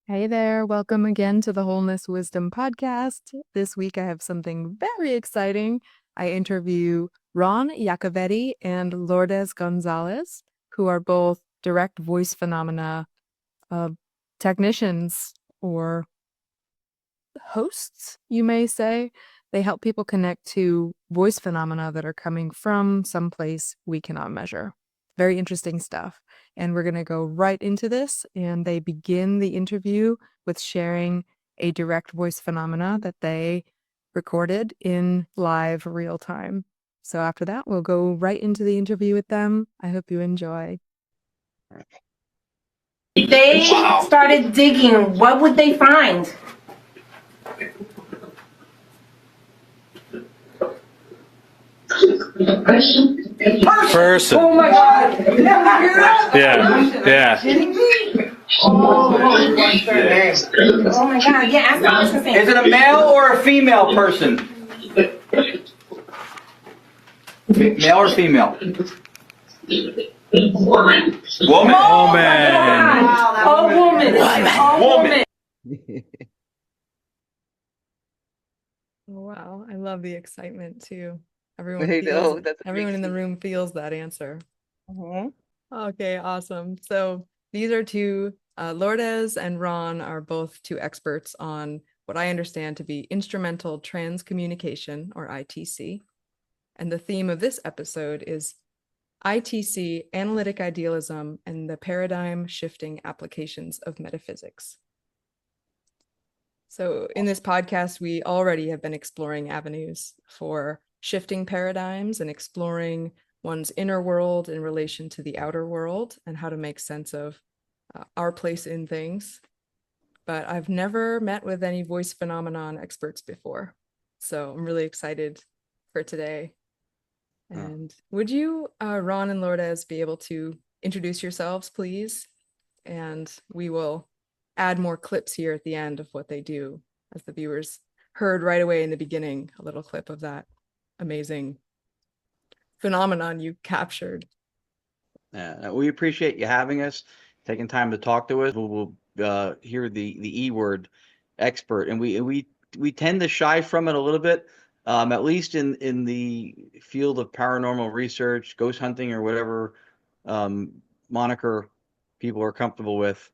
Hey there, welcome again to the Wholeness Wisdom Podcast. This week I have something very exciting. I interview Ron Iacovetti and Lourdes Gonzalez, who are both direct voice phenomena technicians or hosts, you may say. They help people connect to voice phenomena that are coming from someplace we cannot measure. Very interesting stuff. And we're going to go right into this. And they begin the interview with sharing a direct voice phenomena that they recorded in live real time. So after that, we'll go right into the interview with them. I hope you enjoy. If they started digging, what would they find? Person. Oh my God! Yeah. Kidding me? Oh my God! Yeah, ask the person. Is it a male or a female person? Male or female? Woman. Woman. A woman. Oh, wow. I love the excitement too. Everyone I feels know, that's everyone in the amazing. room feels that answer. Mhm. Okay, awesome. So these are two, Lourdes and Ron are both two experts on what I understand to be Instrumental TransCommunication, or ITC. And the theme of this episode is ITC, Analytic Idealism, and the Paradigm Shifting Applications of Metaphysics. So in this podcast, we already have been exploring avenues for shifting paradigms and exploring one's inner world in relation to the outer world and how to make sense of our place in things. But I've never met with any voice phenomenon experts before. So I'm really excited for today. And would you, Ron and Lourdes, be able to introduce yourselves, please? And we will add more clips here at the end of what they do, as the viewers heard right away in the beginning, a little clip of that amazing phenomenon you captured. We appreciate you having us, taking time to talk to us. We'll hear the E word, expert, and we tend to shy from it a little bit, at least in the field of paranormal research, ghost hunting, or whatever moniker people are comfortable with.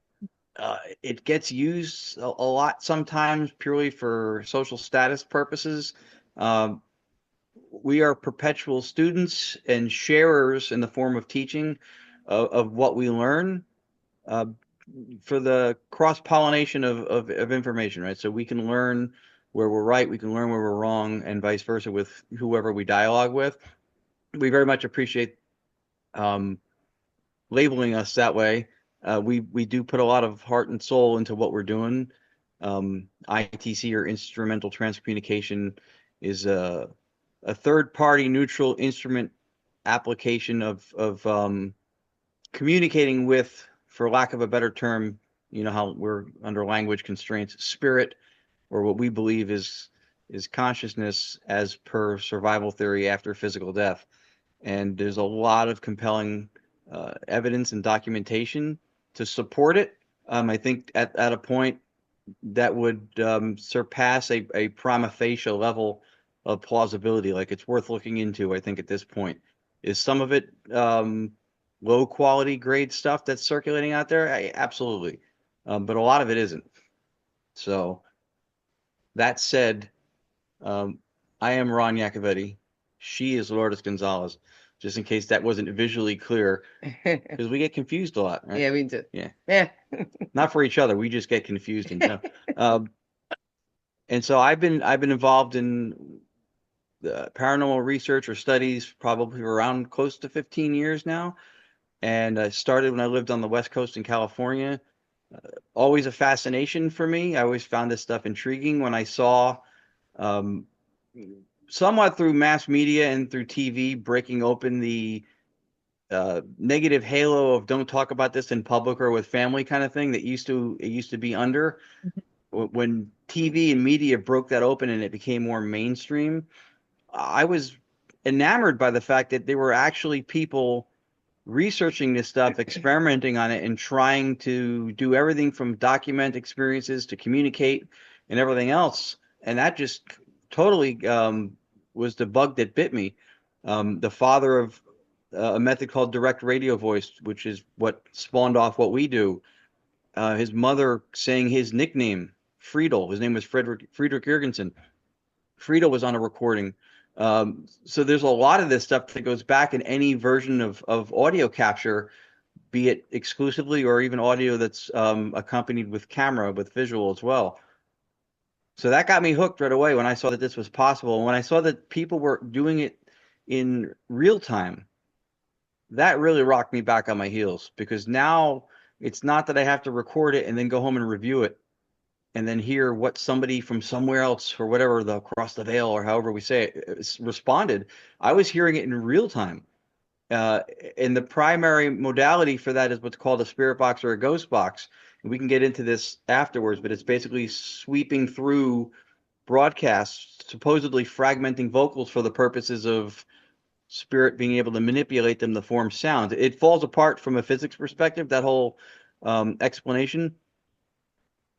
It gets used a lot sometimes purely for social status purposes. Um, we are perpetual students and sharers in the form of teaching of what we learn uh, for the cross-pollination of information, right? So we can learn where we're right, we can learn where we're wrong, and vice versa with whoever we dialogue with. We very much appreciate labeling us that way. We do put a lot of heart and soul into what we're doing. ITC, or Instrumental TransCommunication, is a third-party neutral instrument application of communicating with, for lack of a better term, you know how we're under language constraints, spirit, or what we believe is consciousness as per survival theory after physical death. And there's a lot of compelling evidence and documentation to support it. I think at a point that would surpass a prima facie level of plausibility. Like, it's worth looking into, I think, at this point. Is some of it low quality grade stuff that's circulating out there? Absolutely. But a lot of it isn't. So that said, I am Ron Iacovetti. She is Lourdes Gonzalez, just in case that wasn't visually clear, because we get confused a lot, right? Yeah, we do. Yeah. Not for each other. We just get confused and and so I've been involved in paranormal research or studies probably around close to 15 years now. And I started when I lived on the West Coast in California. Always a fascination for me. I always found this stuff intriguing when I saw, um, somewhat through mass media and through TV, breaking open the negative halo of don't talk about this in public or with family kind of thing that it used to be under. When TV and media broke that open and it became more mainstream, I was enamored by the fact that there were actually people researching this stuff, experimenting on it, and trying to do everything from document experiences to communicate and everything else. And that just totally was the bug that bit me. The father of a method called direct radio voice, which is what spawned off what we do. His mother saying his nickname, Friedel. His name was Friedrich Jurgensen. Friedel was on a recording. So there's a lot of this stuff that goes back in any version of audio capture, be it exclusively or even audio that's accompanied with camera, with visual as well. So that got me hooked right away when I saw that this was possible. And when I saw that people were doing it in real time, that really rocked me back on my heels, because now it's not that I have to record it and then go home and review it and then hear what somebody from somewhere else, or whatever, the across the veil, or however we say it, responded. I was hearing it in real time. And the primary modality for that is what's called a spirit box or a ghost box. And we can get into this afterwards, but it's basically sweeping through broadcasts, supposedly fragmenting vocals for the purposes of spirit being able to manipulate them to form sound. It falls apart from a physics perspective, that whole explanation.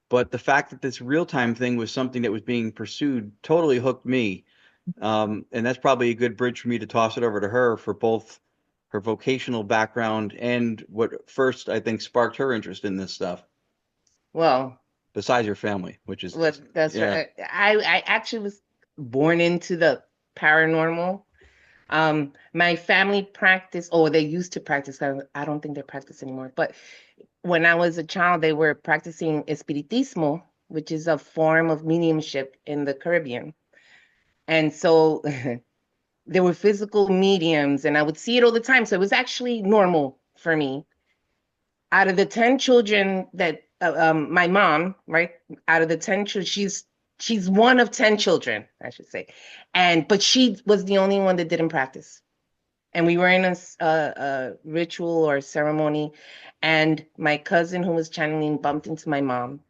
But the fact that this real-time thing was something that was being pursued totally hooked me. And that's probably a good bridge for me to toss it over to her for both her vocational background and what first, I think, sparked her interest in this stuff. Well, besides your family, which is that's yeah. right. I actually was born into the paranormal. My family practiced, or they used to practice. I don't think they practice anymore. But when I was a child, they were practicing espiritismo, which is a form of mediumship in the Caribbean. And so there were physical mediums, and I would see it all the time. So it was actually normal for me. Out of the 10 children that my mom, right? Out of the 10 children, she's one of 10 children, I should say. But she was the only one that didn't practice. And we were in a ritual or ceremony, and my cousin who was channeling bumped into my mom.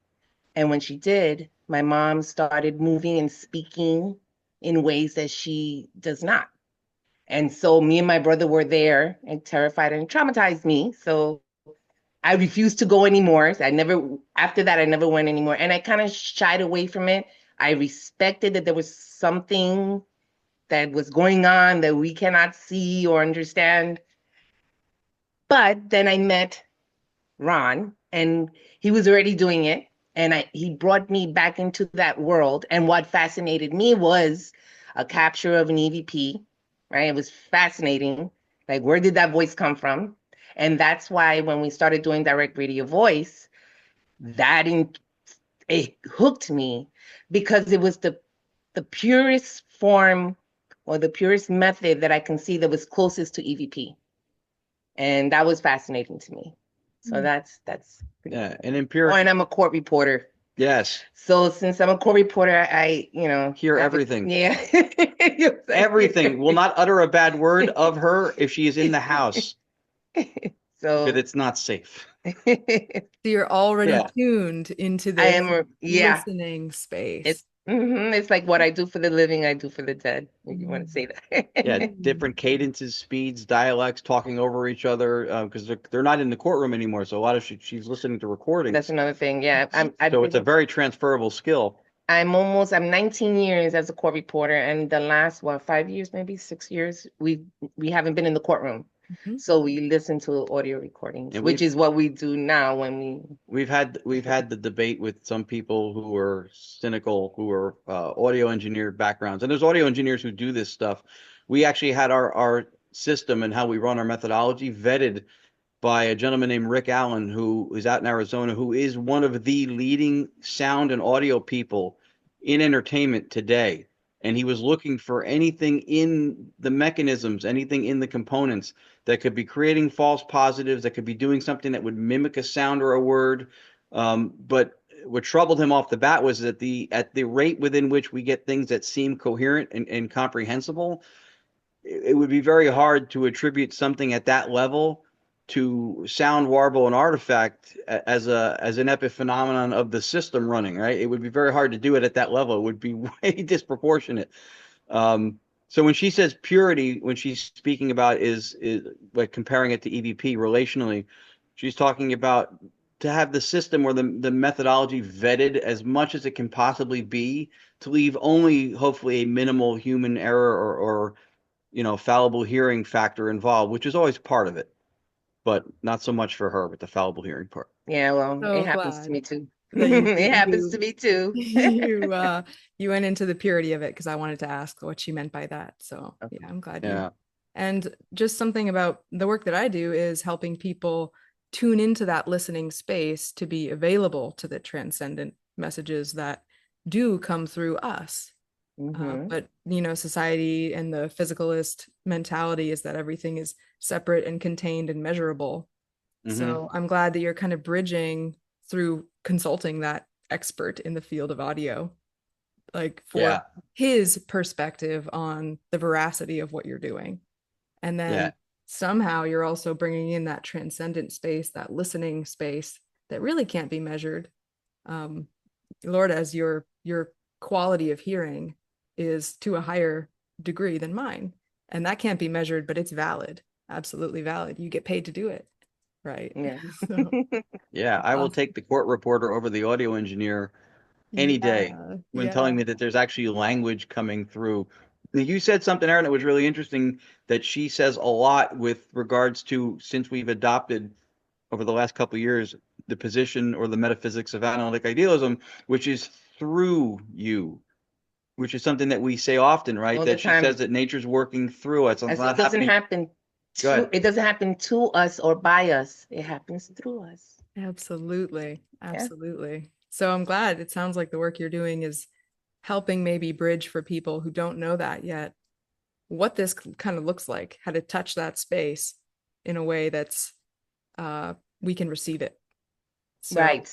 And when she did, my mom started moving and speaking in ways that she does not. And so me and my brother were there, and terrified and traumatized me. So I refused to go anymore. After that, I never went anymore. And I kind of shied away from it. I respected that there was something that was going on that we cannot see or understand. But then I met Ron, and he was already doing it. And he brought me back into that world. And what fascinated me was a capture of an EVP, right? It was fascinating. Like, where did that voice come from? And that's why when we started doing direct radio voice, it hooked me, because it was the purest form or the purest method that I can see that was closest to EVP. And that was fascinating to me. So that's yeah, and empirical. Oh, and I'm a court reporter. Yes. So since I'm a court reporter, I hear everything. Yeah. Everything. Will not utter a bad word of her if she is in the house. So because it's not safe. So you're already tuned into this listening space. It's like what I do for the living, I do for the dead, if you want to say that. Yeah, different cadences, speeds, dialects, talking over each other, because they're not in the courtroom anymore. So a lot of she's listening to recordings. That's another thing. Yeah, so it's a very transferable skill. I'm 19 years as a court reporter, and the last 5 years, maybe 6 years, we haven't been in the courtroom. Mm-hmm. So we listen to audio recordings, which is what we do now when we've had the debate with some people who are cynical, who are audio engineer backgrounds, and there's audio engineers who do this stuff. We actually had our system and how we run our methodology vetted by a gentleman named Rick Allen, who is out in Arizona, who is one of the leading sound and audio people in entertainment today. And he was looking for anything in the mechanisms, anything in the components that could be creating false positives, that could be doing something that would mimic a sound or a word. But what troubled him off the bat was that at the rate within which we get things that seem coherent and comprehensible, it would be very hard to attribute something at that level to sound, warble, and artifact as an epiphenomenon of the system running, right? It would be very hard to do it at that level. It would be way disproportionate. So when she says purity, when she's speaking about is like comparing it to EVP relationally, she's talking about to have the system or the methodology vetted as much as it can possibly be to leave only hopefully a minimal human error or fallible hearing factor involved, which is always part of it, but not so much for her with the fallible hearing part. Yeah, well, it So happens to glad me too. that you It happens to me too. you went into the purity of it because I wanted to ask what she meant by that. So Okay. yeah, I'm glad you. Yeah. And just something about the work that I do is helping people tune into that listening space to be available to the transcendent messages that do come through us. But society and the physicalist mentality is that everything is separate and contained and measurable. So I'm glad that you're kind of bridging through consulting that expert in the field of audio, like for Yeah. his perspective on the veracity of what you're doing. And then Yeah. somehow you're also bringing in that transcendent space, that listening space that really can't be measured. Lord, as your quality of hearing is to a higher degree than mine, and that can't be measured, but it's valid, absolutely valid. You get paid to do it, right? Yeah. So, Yeah. I will awesome. take the court reporter over the audio engineer any day Yeah, when yeah. telling me that there's actually language coming through. You said something, Aaron, that was really interesting that she says a lot with regards to since we've adopted over the last couple of years the position or the metaphysics of analytic idealism, which is through you, which is something that we say often, right? All the That she time. says that nature's working through us. It's As not it doesn't happening. happen Go ahead. it doesn't happen to us or by us. It happens through us. Absolutely. Yeah. Absolutely. So I'm glad it sounds like the work you're doing is helping maybe bridge for people who don't know that yet, what this kind of looks like, how to touch that space in a way that's we can receive it. So Right.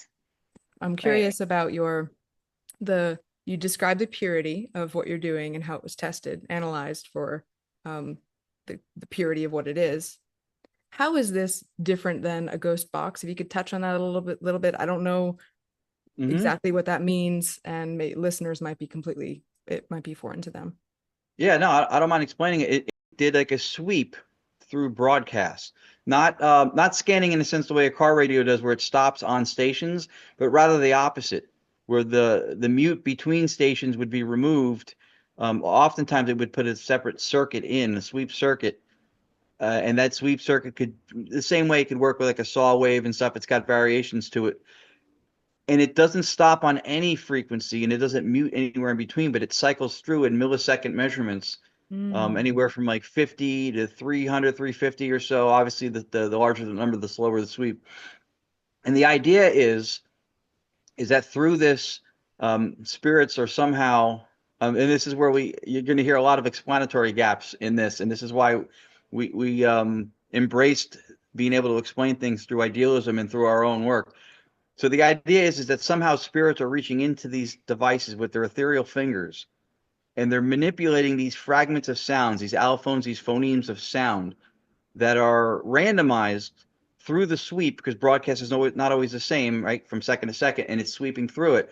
I'm Right. curious about you described the purity of what you're doing and how it was tested, analyzed for the purity of what it is. How is this different than a ghost box? If you could touch on that a little bit. I don't know exactly what that means, and listeners might be it might be foreign to them. Yeah, no, I don't mind explaining it. It did like a sweep through broadcast, not scanning in a sense the way a car radio does, where it stops on stations, but rather the opposite, where the mute between stations would be removed. Oftentimes, it would put a separate circuit in, a sweep circuit, and that sweep circuit could the same way it could work with like a saw wave and stuff. It's got variations to it, and it doesn't stop on any frequency, and it doesn't mute anywhere in between, but it cycles through in millisecond measurements, anywhere from like 50 to 300, 350 or so. Obviously, the larger the number, the slower the sweep. And the idea is that through this, spirits are somehow, and this is where you're going to hear a lot of explanatory gaps in this, and this is why we embraced being able to explain things through idealism and through our own work. So the idea is that somehow spirits are reaching into these devices with their ethereal fingers, and they're manipulating these fragments of sounds, these allophones, these phonemes of sound that are randomized through the sweep, because broadcast is not always the same, right, from second to second, and it's sweeping through it.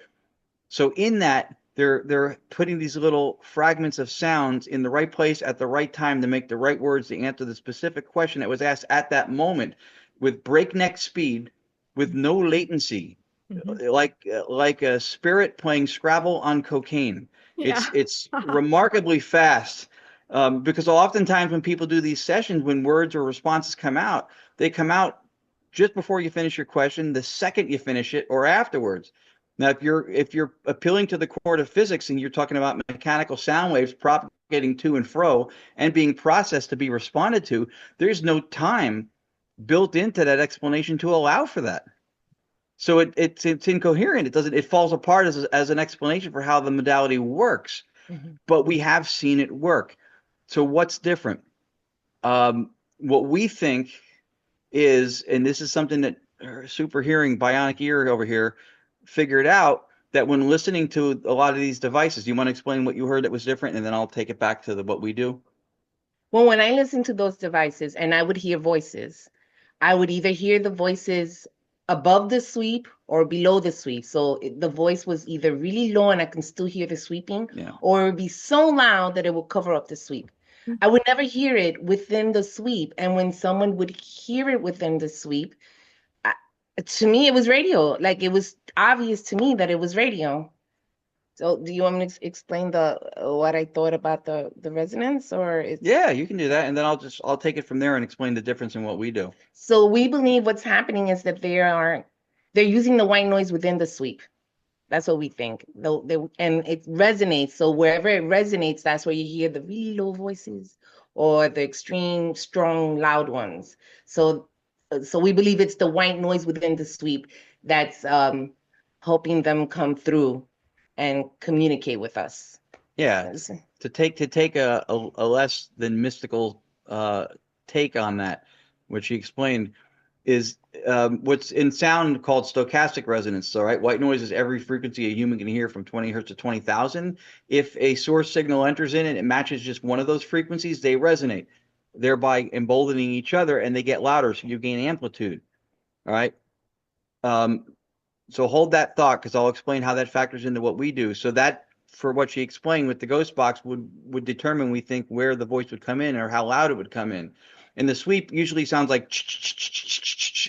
So in that, they're putting these little fragments of sounds in the right place at the right time to make the right words to answer the specific question that was asked at that moment with breakneck speed, with no latency, like a spirit playing Scrabble on cocaine. Yeah. It's remarkably fast, because oftentimes when people do these sessions, when words or responses come out, they come out just before you finish your question, the second you finish it, or afterwards. Now, if you're appealing to the court of physics and you're talking about mechanical sound waves propagating to and fro and being processed to be responded to, there's no time built into that explanation to allow for that. So it's incoherent. It falls apart as an explanation for how the modality works. But we have seen it work. So what's different? What we think is, and this is something that super hearing bionic ear over here figured out, that when listening to a lot of these devices, do you want to explain what you heard that was different, and then I'll take it back to what we do? Well, when I listened to those devices and I would hear voices, I would either hear the voices above the sweep or below the sweep. So the voice was either really low and I can still hear the sweeping, or it would be so loud that it would cover up the sweep. I would never hear it within the sweep. And when someone would hear it within the sweep, to me, it was radio. Like, it was obvious to me that it was radio. So do you want me to explain what I thought about the resonance, or Yeah, you can do that, and then I'll take it from there and explain the difference in what we do. So we believe what's happening is that they're using the white noise within the sweep. That's what we think. And it resonates. So wherever it resonates, that's where you hear the really low voices or the extreme, strong, loud ones. So we believe it's the white noise within the sweep that's helping them come through and communicate with us. Yeah, to take a less than mystical take on that, which he explained, is what's in sound called stochastic resonance. So, right, white noise is every frequency a human can hear from 20 hertz to 20,000. If a source signal enters in and it matches just one of those frequencies, they resonate, thereby emboldening each other, and they get louder, so you gain amplitude. All right. So hold that thought, because I'll explain how that factors into what we do. So that, for what she explained with the ghost box, would determine, we think, where the voice would come in or how loud it would come in. And the sweep usually sounds like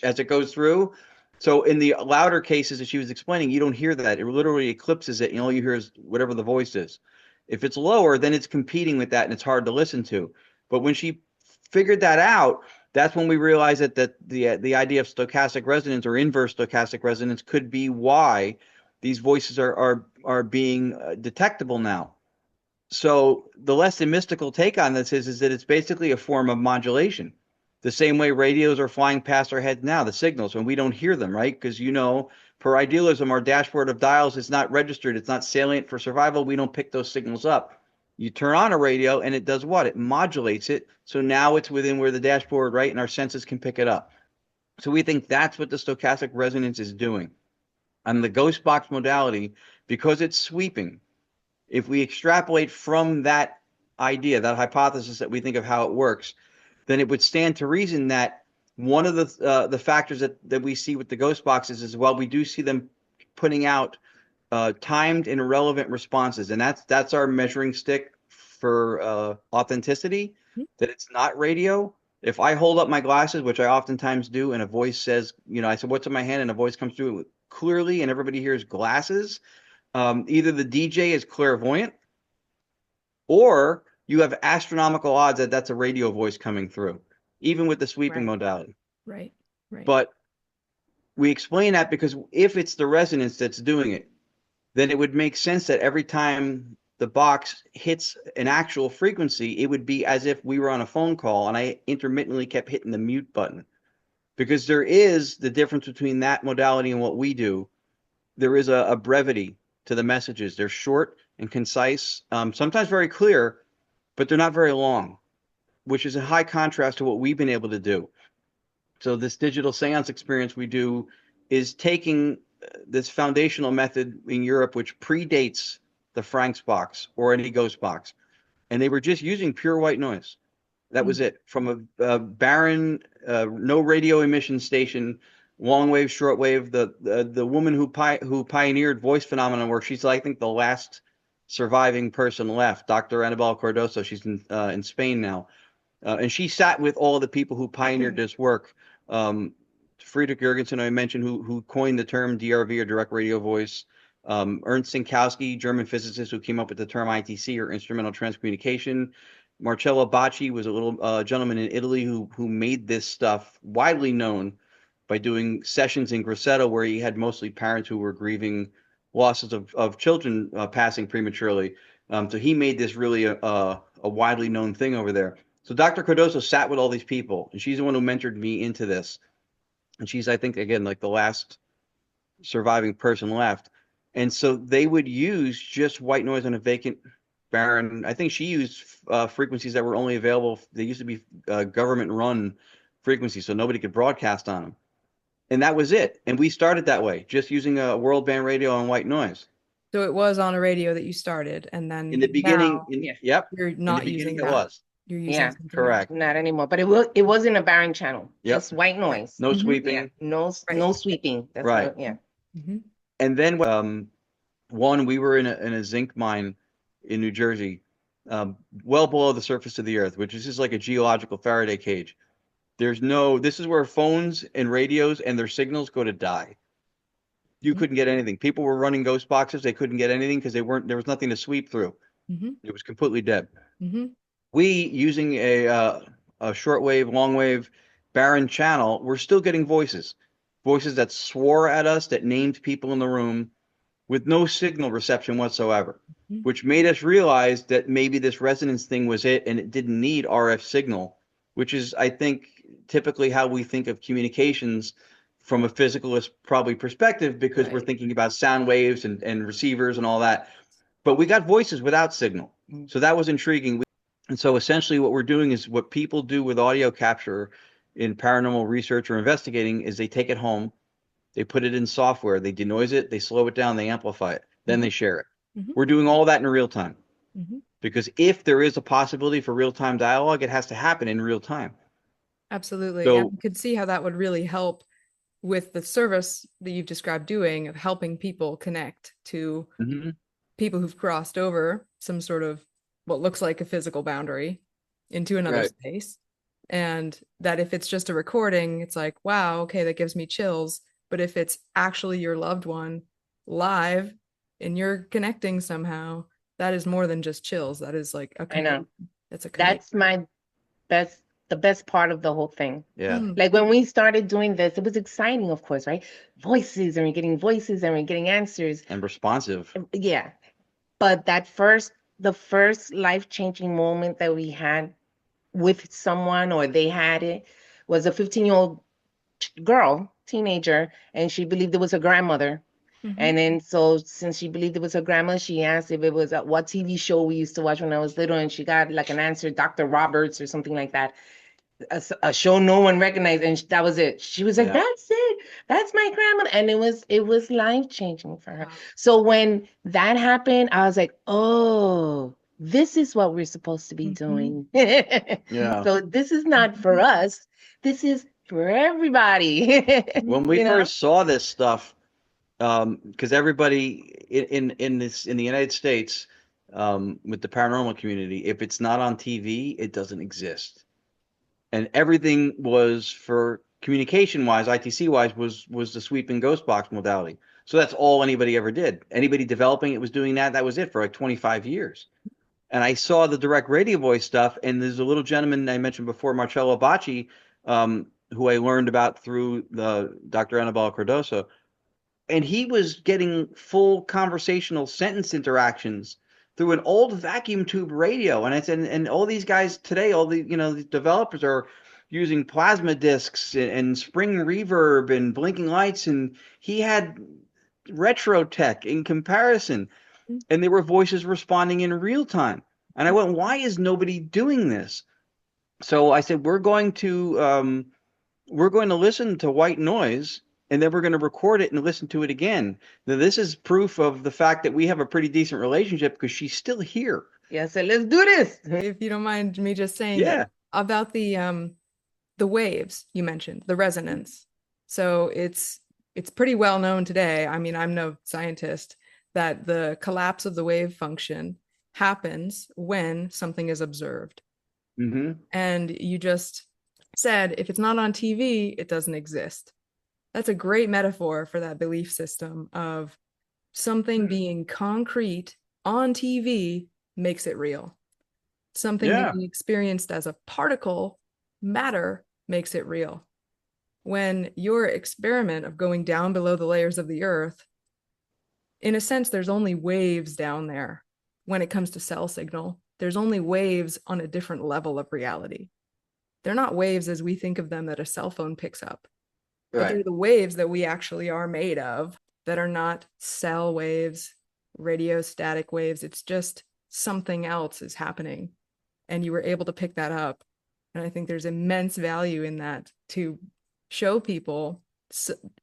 as it goes through. So in the louder cases that she was explaining, you don't hear that. It literally eclipses it, and all you hear is whatever the voice is. If it's lower, then it's competing with that, and it's hard to listen to. But when she figured that out, that's when we realized that the idea of stochastic resonance or inverse stochastic resonance could be why these voices are being detectable now. So the less than mystical take on this is that it's basically a form of modulation. The same way radios are flying past our heads now, the signals, when we don't hear them, right? Because, per idealism, our dashboard of dials is not registered. It's not salient for survival. We don't pick those signals up. You turn on a radio and it does what? It modulates it. So now it's within where the dashboard, right, and our senses can pick it up. So we think that's what the stochastic resonance is doing. On the ghost box modality, because it's sweeping, if we extrapolate from that idea, that hypothesis that we think of how it works, then it would stand to reason that one of the factors that we see with the ghost boxes is, well, we do see them putting out timed and irrelevant responses, and that's our measuring stick for authenticity, that it's not radio. If I hold up my glasses, which I oftentimes do, and a voice says, I said, what's in my hand? And a voice comes through clearly and everybody hears glasses, either the DJ is clairvoyant, or you have astronomical odds that that's a radio voice coming through, even with the sweeping modality. Right. But we explain that because if it's the resonance that's doing it, then it would make sense that every time the box hits an actual frequency, it would be as if we were on a phone call and I intermittently kept hitting the mute button. Because there is the difference between that modality and what we do. There is a brevity to the messages. They're short and concise, sometimes very clear, but they're not very long, which is a high contrast to what we've been able to do. So this digital seance experience we do is taking this foundational method in Europe, which predates the Frank's box or any ghost box. And they were just using pure white noise. That was it, from a barren, no radio emission station, long wave, short wave. The woman who pioneered voice phenomenon work, she's, I think, the last surviving person left, Dr. Anabel Cardoso. She's in Spain now. And she sat with all the people who pioneered this work. Friedrich Jürgensen, I mentioned, who coined the term DRV, or direct radio voice. Ernst Sinkowski, German physicist, who came up with the term ITC, or instrumental transcommunication. Marcello Bacci was a little gentleman in Italy who made this stuff widely known by doing sessions in Grosseto, where he had mostly parents who were grieving losses of children passing prematurely. So he made this really a widely known thing over there. So Dr. Cardoso sat with all these people, and she's the one who mentored me into this. And she's, I think, again, like the last surviving person left. And so they would use just white noise on a vacant, barren. I think she used frequencies that were only available. They used to be government-run frequencies, so nobody could broadcast on them. And that was it. And we started that way, just using a world band radio on white noise. So it was on a radio that you started, and then In the beginning, now yep. you're not using that. It was. You're using Yeah, something else. Correct. not anymore. But it wasn't a barren channel. Yep. Just white noise. No Mhm. sweeping. Yeah, no Right. sweeping. That's Right. what, yeah. Mhm. And then one, we were in a zinc mine in New Jersey, well below the surface of the earth, which is just like a geological Faraday cage. This is where phones and radios and their signals go to die. You Mhm. couldn't get anything. People were running ghost boxes. They couldn't get anything because there was nothing to sweep through. Mhm. It was completely dead. Mhm. We, using a shortwave, longwave, barren channel, we're still getting voices that swore at us, that named people in the room with no signal reception whatsoever, Mhm. which made us realize that maybe this resonance thing was it, and it didn't need RF signal, which is, I think, typically how we think of communications from a physicalist probably perspective, because we're Right. thinking about sound waves and receivers and all that. But we got voices without signal. So that was intriguing. And so essentially what we're doing is what people do with audio capture in paranormal research or investigating is they take it home, they put it in software, they denoise it, they slow it down, they amplify it, then they share it. Mhm. We're doing all that in real time, Mhm. because if there is a possibility for real-time dialogue, it has to happen in real time. Absolutely. And So, you could see how that would really help with the service that you've described doing of helping people connect to mhm, people who've crossed over some sort of what looks like a physical boundary into another right. space. And that if it's just a recording, it's like, wow, okay, that gives me chills. But if it's actually your loved one live and you're connecting somehow, that is more than just chills. That is like a I know. that's a That's connection. my the best part of the whole thing. Yeah. Mm. Like when we started doing this, it was exciting, of course, right? Voices, and we're getting voices, and we're getting answers. And responsive. Yeah. But the first life-changing moment that we had with someone, or they had it, was a 15-year-old girl, teenager, and she believed it was her grandmother. Mhm. And then, so since she believed it was her grandma, she asked if it was what TV show we used to watch when I was little, and she got like an answer, Dr. Roberts or something like that, a show no one recognized, and that was it. She was like, Yeah. "That's it, that's my grandmother," and it was life changing for her. Wow. So when that happened, I was like, "Oh, this is what we're supposed to be Mhm. doing." Yeah. So this is not for us. This is for everybody. When we You know? first saw this stuff, because everybody in the United States, with the paranormal community, if it's not on TV, it doesn't exist. And everything was, for communication wise, ITC wise, was the sweeping ghost box modality. So that's all anybody ever did. Anybody developing it was doing that. That was it for like 25 years. And I saw the direct radio voice stuff, and there's a little gentleman I mentioned before, Marcello Bacci, who I learned about through the Dr. Annabelle Cardoso, and he was getting full conversational sentence interactions through an old vacuum tube radio. And it's and all these guys today, all the the developers are using plasma discs and spring reverb and blinking lights, and he had retro tech in comparison, and there were voices responding in real time. And I went, why is nobody doing this? So I said, we're going to listen to white noise, and then we're going to record it and listen to it again. Now, this is proof of the fact that we have a pretty decent relationship, because she's still here. Yeah, so let's do this. If you don't mind me just saying Yeah. about the waves you mentioned, the resonance. So it's pretty well known today. I mean, I'm no scientist, that the collapse of the wave function happens when something is observed. Mm-hmm. And you just said, if it's not on TV, it doesn't exist. That's a great metaphor for that belief system of something being concrete on TV makes it real. Something Yeah. being experienced as a particle, matter, makes it real. When your experiment of going down below the layers of the earth, in a sense, there's only waves down there. When it comes to cell signal, there's only waves on a different level of reality. They're not waves as we think of them that a cell phone picks up, but they're Right. the waves that we actually are made of, that are not cell waves, radio static waves. It's just something else is happening, and you were able to pick that up. And I think there's immense value in that, to show people,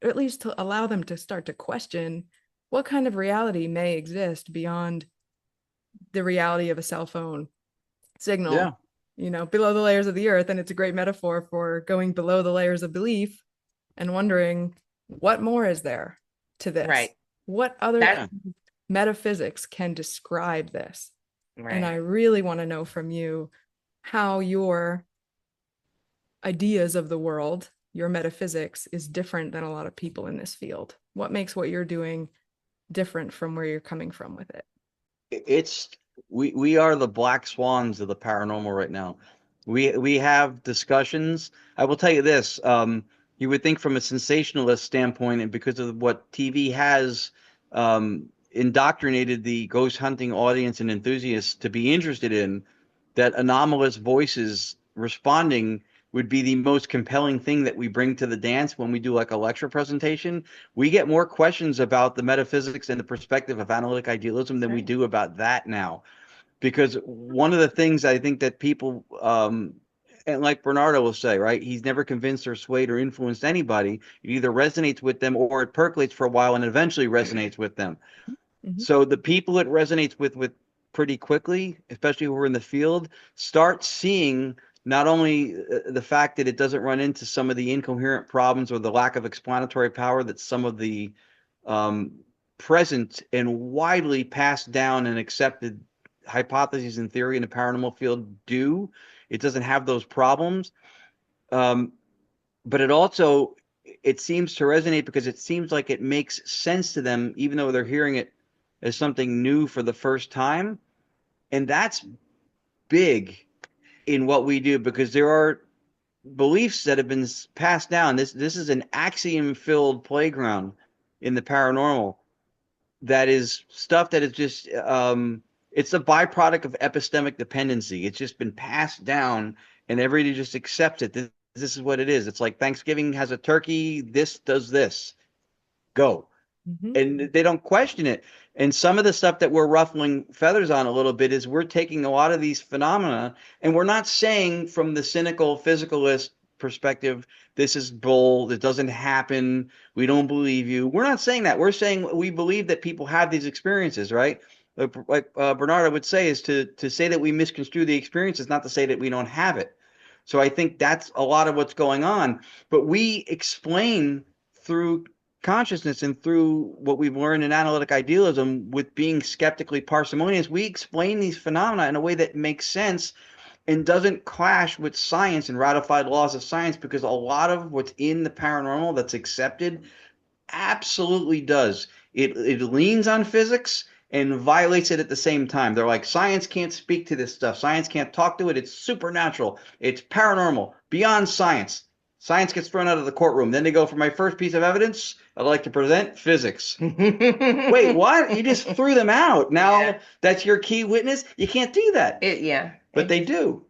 or at least to allow them to start to question what kind of reality may exist beyond the reality of a cell phone signal. Yeah. below the layers of the earth. And it's a great metaphor for going below the layers of belief and wondering, what more is there to this? Right. What other That, metaphysics can describe this? And I right. really want to know from you how your ideas of the world, your metaphysics, is different than a lot of people in this field. What makes what you're doing different from where you're coming from with it? It's we are the black swans of the paranormal right now. We have discussions. I will tell you this. You would think from a sensationalist standpoint, and because of what TV has indoctrinated the ghost hunting audience and enthusiasts to be interested in, that anomalous voices responding would be the most compelling thing that we bring to the dance when we do like a lecture presentation. We get more questions about the metaphysics and the perspective of analytic idealism than we do about that now. Because one of the things I think that people, and like Bernardo will say, right, he's never convinced or swayed or influenced anybody. It either resonates with them or it percolates for a while and eventually resonates with them. Mm-hmm. So the people it resonates with pretty quickly, especially who are in the field, start seeing not only the fact that it doesn't run into some of the incoherent problems or the lack of explanatory power that some of the present and widely passed down and accepted hypotheses and theory in the paranormal field do. It doesn't have those problems. But it seems to resonate because it seems like it makes sense to them, even though they're hearing it as something new for the first time. And that's big in what we do, because there are beliefs that have been passed down. This is an axiom-filled playground in the paranormal that is stuff that is just it's a byproduct of epistemic dependency. It's just been passed down and everybody just accepts it. This is what it is. It's like Thanksgiving has a turkey, this does this. Go. Mm-hmm. And they don't question it. And some of the stuff that we're ruffling feathers on a little bit is we're taking a lot of these phenomena, and we're not saying from the cynical physicalist perspective, this is bull, it doesn't happen, we don't believe you. We're not saying that. We're saying we believe that people have these experiences, right? Like Bernardo would say, is to say that we misconstrue the experience is not to say that we don't have it. So I think that's a lot of what's going on. But we explain through consciousness and through what we've learned in analytic idealism with being skeptically parsimonious, we explain these phenomena in a way that makes sense and doesn't clash with science and ratified laws of science, because a lot of what's in the paranormal that's accepted absolutely does. It leans on physics and violates it at the same time. They're like, science can't speak to this stuff. Science can't talk to it. It's supernatural. It's paranormal, beyond science. Science gets thrown out of the courtroom. Then they go, for my first piece of evidence, I'd like to present physics. Wait, what? You just threw them out. Now that's your key witness? You can't do that. But they do.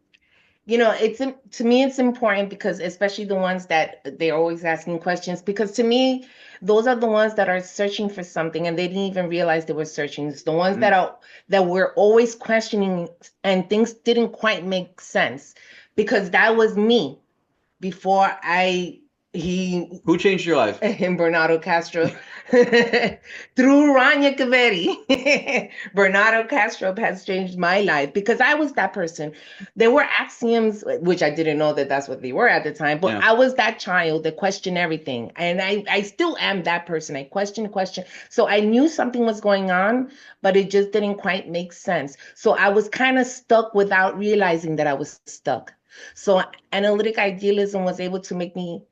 It's, to me, it's important, because especially the ones that they're always asking questions, because to me, those are the ones that are searching for something and they didn't even realize they were searching. It's the ones that were always questioning and things didn't quite make sense, because that was me before Who changed your life? Bernardo Castro. Through Rania Kaveri. Bernardo Castro has changed my life, because I was that person. There were axioms, which I didn't know that that's what they were at the time, but I was that child that questioned everything. And I still am that person. I question. So I knew something was going on, but it just didn't quite make sense. So I was kind of stuck without realizing that I was stuck. So analytic idealism was able to make me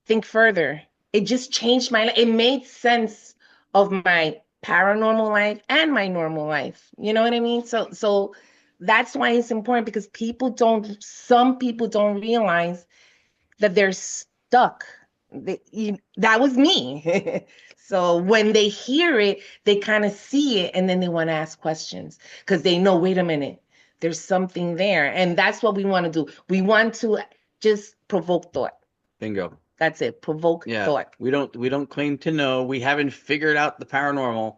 think further. It just changed my life. It made sense of my paranormal life and my normal life. You know what I mean? So that's why it's important, because some people don't realize that they're stuck. That was me. So when they hear it, they kind of see it, and then they want to ask questions, because they know, wait a minute, there's something there. And that's what we want to do. We want to just provoke thought. Bingo. That's it. Provoke thought. We don't claim to know. We haven't figured out the paranormal,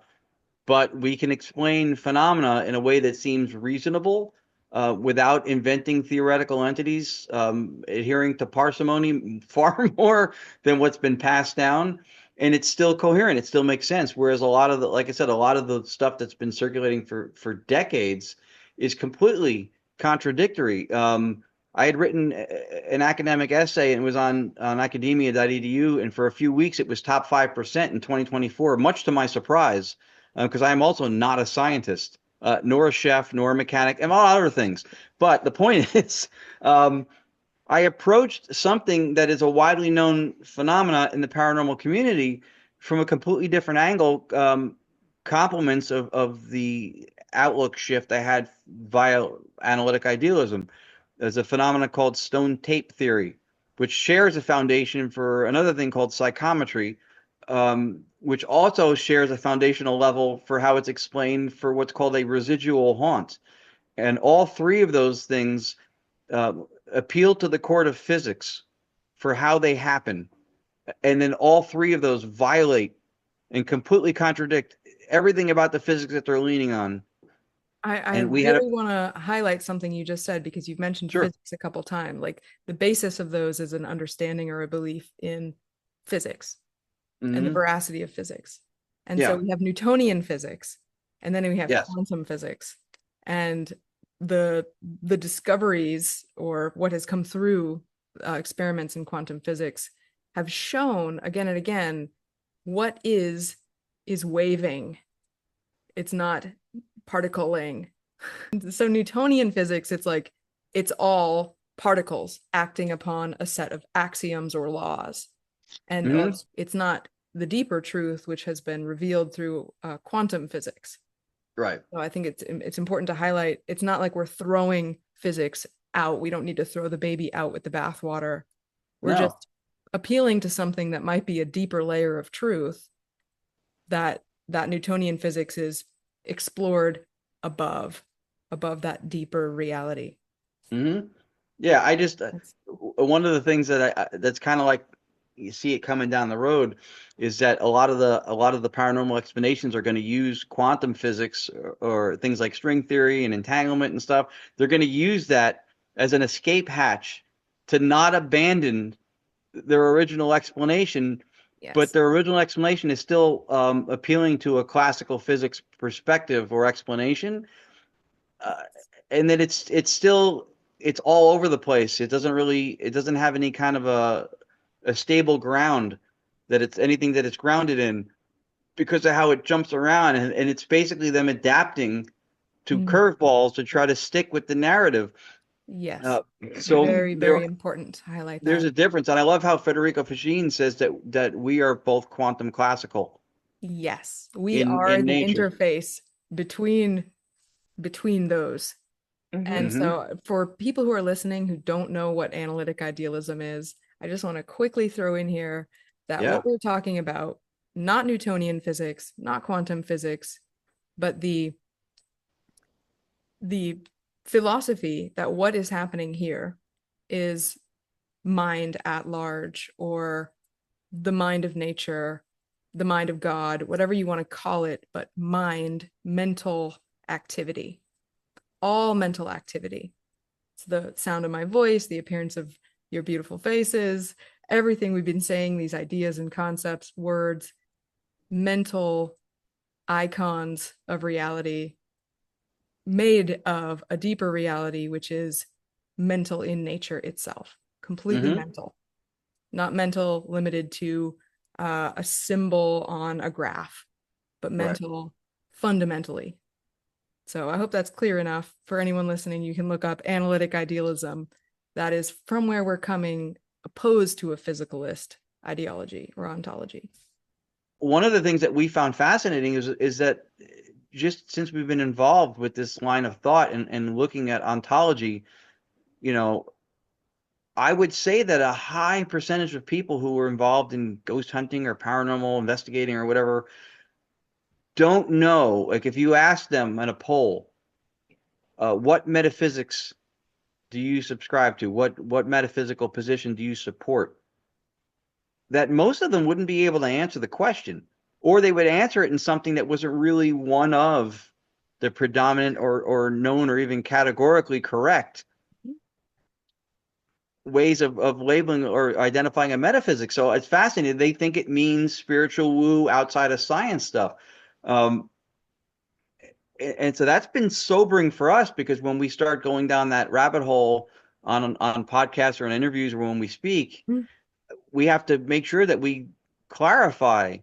but we can explain phenomena in a way that seems reasonable, without inventing theoretical entities, adhering to parsimony far more than what's been passed down. And it's still coherent. It still makes sense. Whereas a lot of the, like I said, a lot of the stuff that's been circulating for decades is completely contradictory. I had written an academic essay and it was on academia.edu, and for a few weeks it was top 5% in 2024, much to my surprise, because I am also not a scientist, nor a chef, nor a mechanic, and all other things. But the point is, I approached something that is a widely known phenomena in the paranormal community from a completely different angle, compliments of the outlook shift I had via analytic idealism. There's a phenomenon called stone tape theory, which shares a foundation for another thing called psychometry, which also shares a foundational level for how it's explained for what's called a residual haunt. And all three of those things uh, appeal to the court of physics for how they happen. And then all three of those violate and completely contradict everything about the physics that they're leaning on. I And we had a really want to highlight something you just said, because you've mentioned sure. physics a couple times. Like the basis of those is an understanding or a belief in physics and the Mm-hmm. veracity of physics. And so Yeah. we have Newtonian physics, and then we have Yes. quantum physics. And the discoveries, or what has come through experiments in quantum physics, have shown again and again what is waving. It's not particling. So Newtonian physics, it's like it's all particles acting upon a set of axioms or laws. And Mm-hmm. it's not the deeper truth, which has been revealed through quantum physics. Right. So I think it's important to highlight, it's not like we're throwing physics out. We don't need to throw the baby out with the bathwater. We're No. just appealing to something that might be a deeper layer of truth that Newtonian physics is explored above that deeper reality. Mm-hmm. Yeah, I just That's, one of the things that that's kind of like you see it coming down the road is that a lot of the paranormal explanations are going to use quantum physics or things like string theory and entanglement and stuff. They're going to use that as an escape hatch to not abandon their original explanation, but yes. their original explanation is still appealing to a classical physics perspective or explanation, uh, and then it's all over the place. It doesn't have any kind of a stable ground that it's anything that it's grounded in because of how it jumps around, and it's basically them adapting to Mm. curveballs to try to stick with the narrative. Yes. Uh, so Very, very important to highlight there's that. a difference, and I love how Federico Fajin says that we are both quantum classical Yes. We in are the nature. interface between those. Mm-hmm. And Hmm. so for people who are listening who don't know what analytic idealism is, I just want to quickly throw in here that Yeah. what we're talking about, not Newtonian physics, not quantum physics, but the philosophy that what is happening here is mind at large, or the mind of nature, the mind of God, whatever you want to call it, but mind, mental activity, all mental activity. It's the sound of my voice, the appearance of your beautiful faces, everything we've been saying, these ideas and concepts, words, mental icons of reality made of a deeper reality, which is mental in nature itself, completely Hmm. mental, not mental limited to a symbol on a graph, but Right. mental fundamentally. So I hope that's clear enough for anyone listening. You can look up analytic idealism. That is from where we're coming, opposed to a physicalist ideology or ontology. One of the things that we found fascinating is that just since we've been involved with this line of thought and looking at ontology, you know, I would say that a high percentage of people who were involved in ghost hunting or paranormal investigating or whatever don't know. Like if you ask them in a poll, what metaphysics do you subscribe to? What metaphysical position do you support? That most of them wouldn't be able to answer the question, or they would answer it in something that wasn't really one of the predominant or known or even categorically correct ways of labeling or identifying a metaphysic. So it's fascinating. They think it means spiritual woo outside of science stuff. Um, And so that's been sobering for us, because when we start going down that rabbit hole on podcasts or in interviews or when we speak, Mm. we have to make sure that we clarify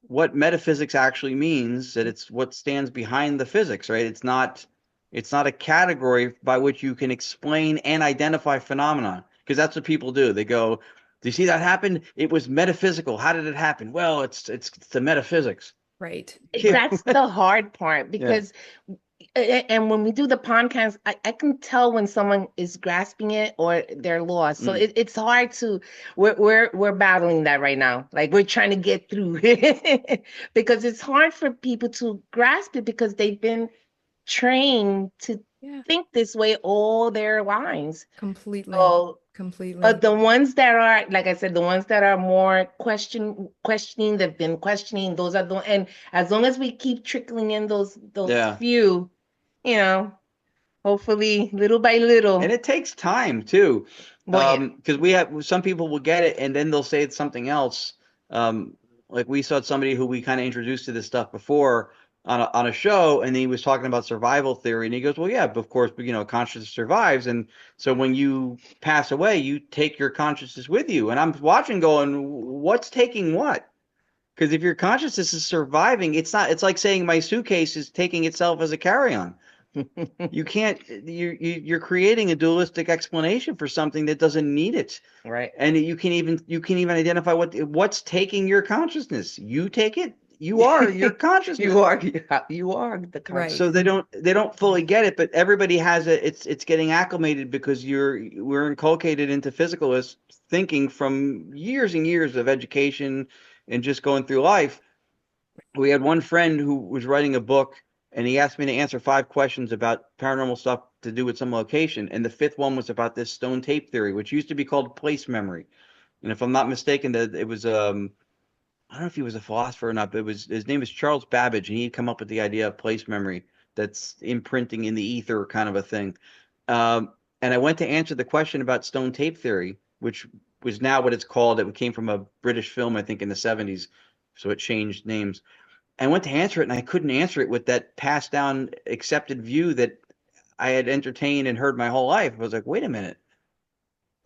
what metaphysics actually means, that it's what stands behind the physics, right? It's not a category by which you can explain and identify phenomena, because that's what people do. They go, "Do you see that happen? It was metaphysical. How did it happen?" Well, it's the metaphysics. Right. Yeah. That's the hard part Yeah. because and when we do the podcast, I can tell when someone is grasping it or they're lost. So Mm. it's hard to we're battling that right now. Like we're trying to get through because it's hard for people to grasp it because they've been trained to Yeah. think this way all their lives. Completely. So Completely. but the ones that are, like I said, the ones that are more questioning, they've been questioning, those are the, and as long as we keep trickling in those Yeah. few, you know, hopefully little by little. And it takes time too. Well, yeah. Because we have some people will get it and then they'll say it's something else. Um, like we saw somebody who we kind of introduced to this stuff before on a show, and he was talking about survival theory, and he goes, "Well, yeah, but of course, consciousness survives, and so when you pass away, you take your consciousness with you." And I'm watching, going, "What's taking what?" Because if your consciousness is surviving, it's not. It's like saying my suitcase is taking itself as a carry-on. You can't. You're creating a dualistic explanation for something that doesn't need it. Right. And you can even identify what's taking your consciousness. You take it. You are your consciousness. You are the Right. So they don't fully get it, but everybody has it. It's getting acclimated because we're inculcated into physicalist thinking from years and years of education and just going through life. We had one friend who was writing a book, and he asked me to answer 5 questions about paranormal stuff to do with some location, and the fifth one was about this stone tape theory, which used to be called place memory. And if I'm not mistaken, that it was I don't know if he was a philosopher or not, but his name is Charles Babbage, and he'd come up with the idea of place memory, that's imprinting in the ether kind of a thing. And I went to answer the question about stone tape theory, which was now what it's called. It came from a British film, I think, in the 70s, so it changed names. I went to answer it, and I couldn't answer it with that passed down accepted view that I had entertained and heard my whole life. I was like, wait a minute.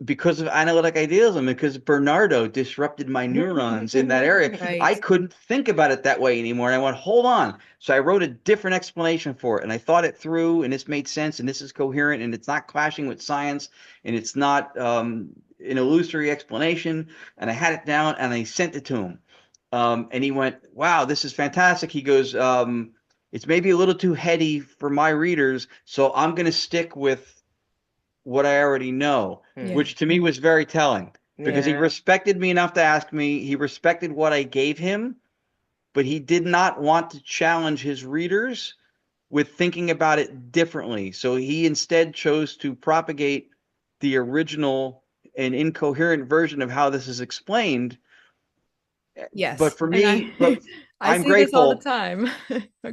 Because of analytic idealism, because Bernardo disrupted my neurons in that area, Right. I couldn't think about it that way anymore. And I went, hold on. So I wrote a different explanation for it, and I thought it through, and this made sense, and this is coherent, and it's not clashing with science, and it's not an illusory explanation. And I had it down, and I sent it to him. And he went, wow, this is fantastic. He goes, it's maybe a little too heady for my readers, so I'm going to stick with what I already know, Yeah. which to me was very telling, because he respected me enough to ask me. He respected what I gave him, but he did not want to challenge his readers with thinking about it differently. So he instead chose to propagate the original and incoherent version of how this is explained. Yes. But for And me, but I I'm see this all the grateful. time.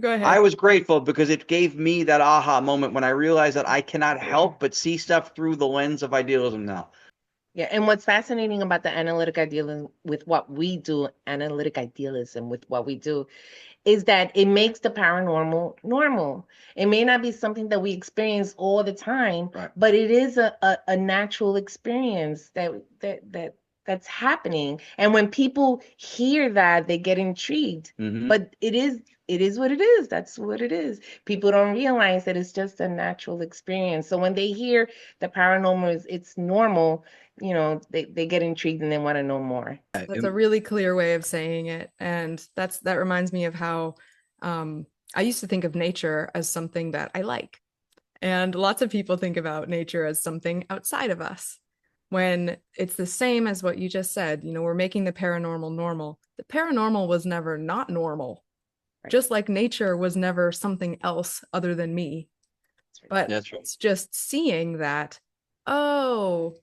Go ahead. I was grateful because it gave me that aha moment when I realized that I cannot help but see stuff through the lens of idealism now. Yeah, and what's fascinating about the analytic idealism with what we do, is that it makes the paranormal normal. It may not be something that we experience all the time, Right. but it is a natural experience that's happening. And when people hear that, they get intrigued. Mhm. But it is what it is. That's what it is. People don't realize that it's just a natural experience. So when they hear the paranormal it's normal, they get intrigued and they want to know more. That's a really clear way of saying it. And that reminds me of how I used to think of nature as something that I like. And lots of people think about nature as something outside of us, when it's the same as what you just said. We're making the paranormal normal. The paranormal was never not normal, Right. just like nature was never something else other than me. But That's right. it's just seeing that, oh,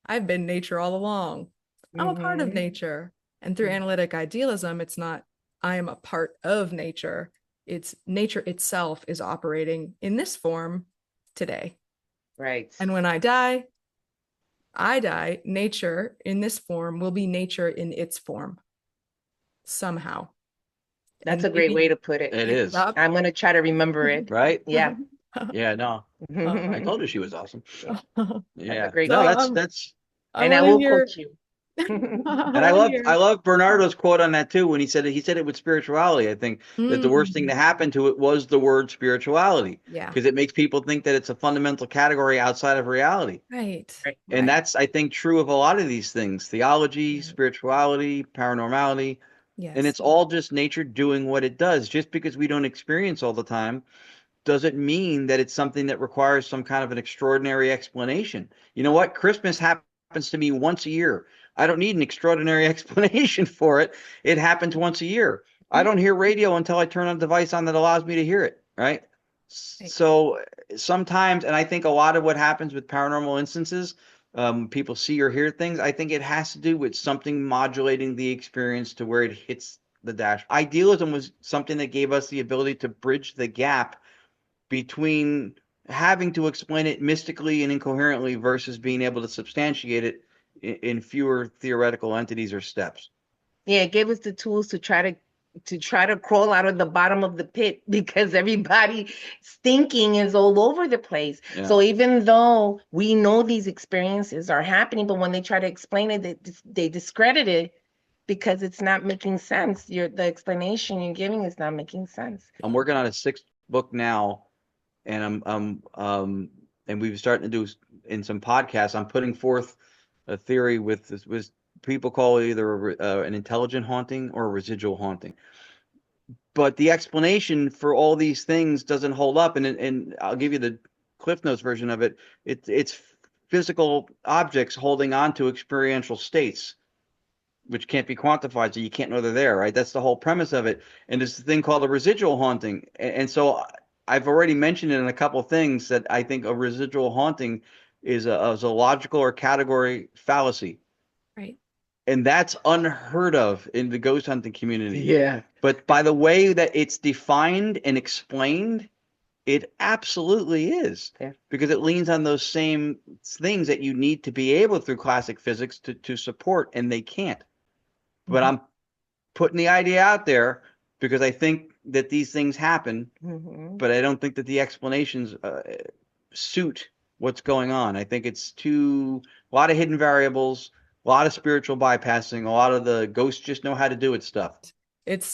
I've been nature all along. I'm a part of Mhm. nature. And through analytic idealism, it's not I am a part of nature. It's nature itself is operating in this form today. Right. And when I die, nature in this form will be nature in its form somehow. That's And a great maybe way to put it. It is, stop. I'm gonna try to remember it. right? Yeah. Yeah, no, I That's told her she was awesome. a Yeah, great no, way. So that's, I And I want to will hear. quote you. I and want to I hear. love Bernardo's quote on that too, when he said it with spirituality. I think that the worst thing to Mm, happen to it was the word spirituality, yeah. because it makes people think that it's a fundamental category outside of reality. Right. Right. And Right. that's, I think, true of a lot of these things: theology, Right. spirituality, paranormality, and Yes. it's all just nature doing what it does. Just because we don't experience all the time doesn't mean that it's something that requires some kind of an extraordinary explanation. You know what? Christmas happens to me once a year. I don't need an extraordinary explanation for it. It happens once a year. I don't hear radio until I turn on a device on that allows me to hear it, right? Right. So sometimes, and I think a lot of what happens with paranormal instances, people see or hear things, I think it has to do with something modulating the experience to where it hits the dash. Idealism was something that gave us the ability to bridge the gap between having to explain it mystically and incoherently versus being able to substantiate it in fewer theoretical entities or steps. Yeah, it gave us the tools to try to crawl out of the bottom of the pit because everybody's thinking is all over the place. Yeah. So even though we know these experiences are happening, but when they try to explain it, they discredit it because it's not making sense. The explanation you're giving is not making sense. I'm working on a sixth book now, and and we've starting to do in some podcasts. I'm putting forth a theory with this, with people call it either an intelligent haunting or a residual haunting. But the explanation for all these things doesn't hold up. And I'll give you the Cliff Notes version of it. It's physical objects holding on to experiential states, which can't be quantified, so you can't know they're there, right? That's the whole premise of it. And there's a thing called a residual haunting. And so I've already mentioned it in a couple of things that I think a residual haunting is a logical or category fallacy. Right. And that's unheard of in the ghost hunting community. Yeah. But by the way that it's defined and explained, it absolutely is. Yeah. Because it leans on those same things that you need to be able through classic physics to support, and they can't. But I'm putting the idea out there because I think that these things happen, but I don't think that the explanations suit what's going on. I think it's a lot of hidden variables, a lot of spiritual bypassing, a lot of the ghosts just know how to do it stuff. It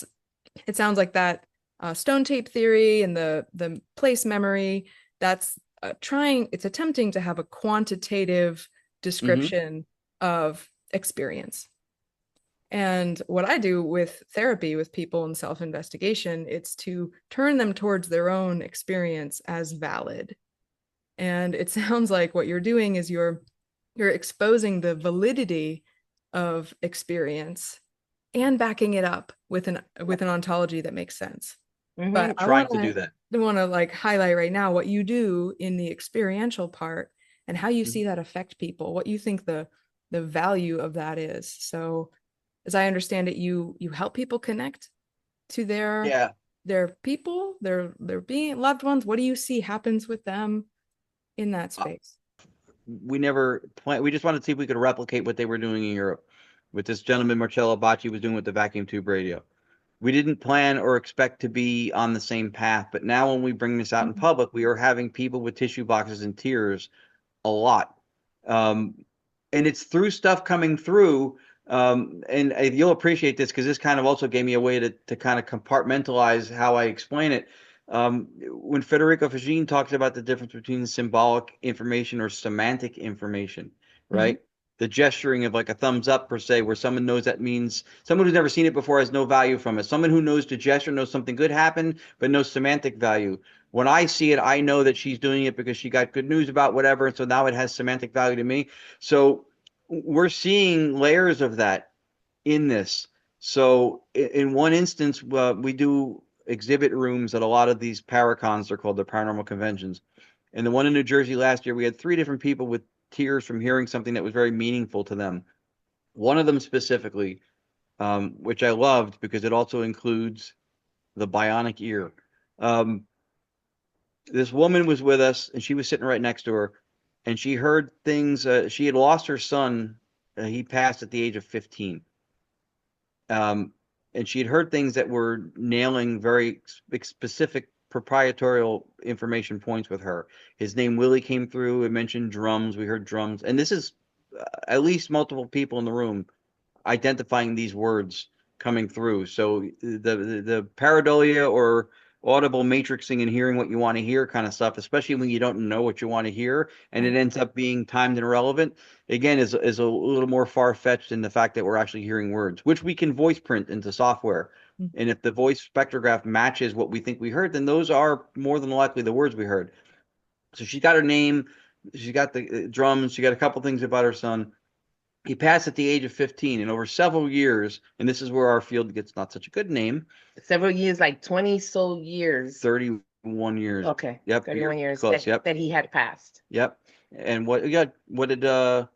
sounds like that stone tape theory and the place memory, that's it's attempting to have a quantitative description of experience. And what I do with therapy with people in self-investigation, it's to turn them towards their own experience as valid. And it sounds like what you're doing is you're exposing the validity of experience and backing it up with an ontology that makes sense. But I Trying to do that. want to like highlight right now what you do in the experiential part and how you see that affect people, what you think the value of that is. So as I understand it, you help people connect to their people, their being loved ones. What do you see happens with them in that space? We never planned. We just wanted to see if we could replicate what they were doing in Europe with this gentleman Marcello Bacci was doing with the vacuum tube radio. We didn't plan or expect to be on the same path, but now when we bring this out in public, we are having people with tissue boxes and tears a lot. And it's through stuff coming through. And you'll appreciate this because this kind of also gave me a way to kind of compartmentalize how I explain it. When Federico Fagin talks about the difference between symbolic information or semantic information, right? The gesturing of like a thumbs up per se, where someone knows that means someone who's never seen it before has no value from it. Someone who knows to gesture knows something good happened, but no semantic value. When I see it, I know that she's doing it because she got good news about whatever. And so now it has semantic value to me. So we're seeing layers of that in this. So in one instance, we do exhibit rooms at a lot of these paracons. They're called the paranormal conventions. And the one in New Jersey last year, we had 3 different people with tears from hearing something that was very meaningful to them. One of them specifically, which I loved because it also includes the bionic ear. This woman was with us and she was sitting right next to her, and she heard things. She had lost her son. He passed at the age of 15. and she had heard things that were nailing very specific proprietary information points with her. His name Willie came through. It mentioned drums. We heard drums, and this is at least multiple people in the room identifying these words coming through. So the pareidolia or audible matrixing and hearing what you want to hear kind of stuff, especially when you don't know what you want to hear and it ends up being timed and irrelevant, again, is a little more far-fetched in the fact that we're actually hearing words, which we can voice print into software. And if the voice spectrograph matches what we think we heard, then those are more than likely the words we heard. So she got her name, she got the drums, she got a couple things about her son. He passed at the age of 15, and over several years, and this is where our field gets not such a good name. Several years, like 20 so years. 31 years. Okay. Yep. 31 years close, that he had passed. Yep. And what did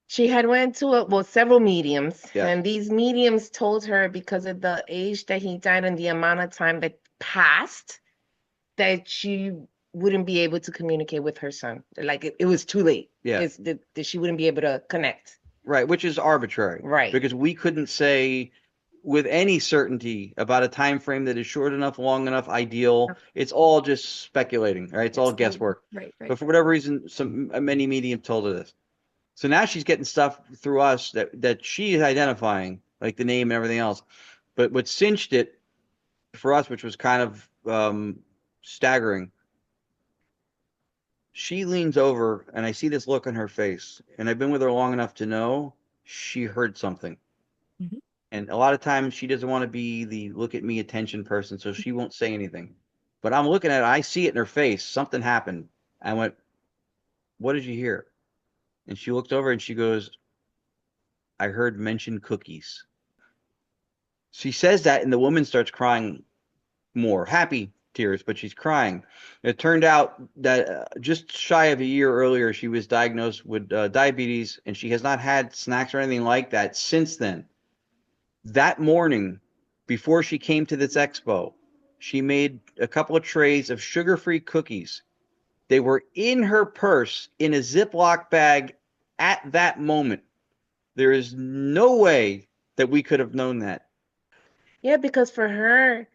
she had went to several mediums, Yeah. and these mediums told her because of the age that he died and the amount of time that passed, that she wouldn't be able to communicate with her son. Like it was too late. Yeah. That she wouldn't be able to connect. Right, which is arbitrary. Right. Because we couldn't say with any certainty about a time frame that is short enough, long enough, ideal. It's all just speculating, right? It's all guesswork. Right. But for whatever reason, many mediums told her this. So now she's getting stuff through us that she is identifying, like the name and everything else. But what cinched it for us, which was kind of staggering, she leans over and I see this look on her face, and I've been with her long enough to know she heard something. Mm-hmm. And a lot of times she doesn't want to be the look at me attention person, so she won't say anything. But I'm looking at it, I see it in her face. Something happened. I went, "What did you hear?" And she looked over and she goes, "I heard mention cookies." She says that, and the woman starts crying more, happy tears, but she's crying. It turned out that just shy of a year earlier, she was diagnosed with diabetes, and she has not had snacks or anything like that since then. That morning, before she came to this expo, she made a couple of trays of sugar-free cookies. They were in her purse in a Ziploc bag at that moment. There is no way that we could have known that. Yeah, because for her,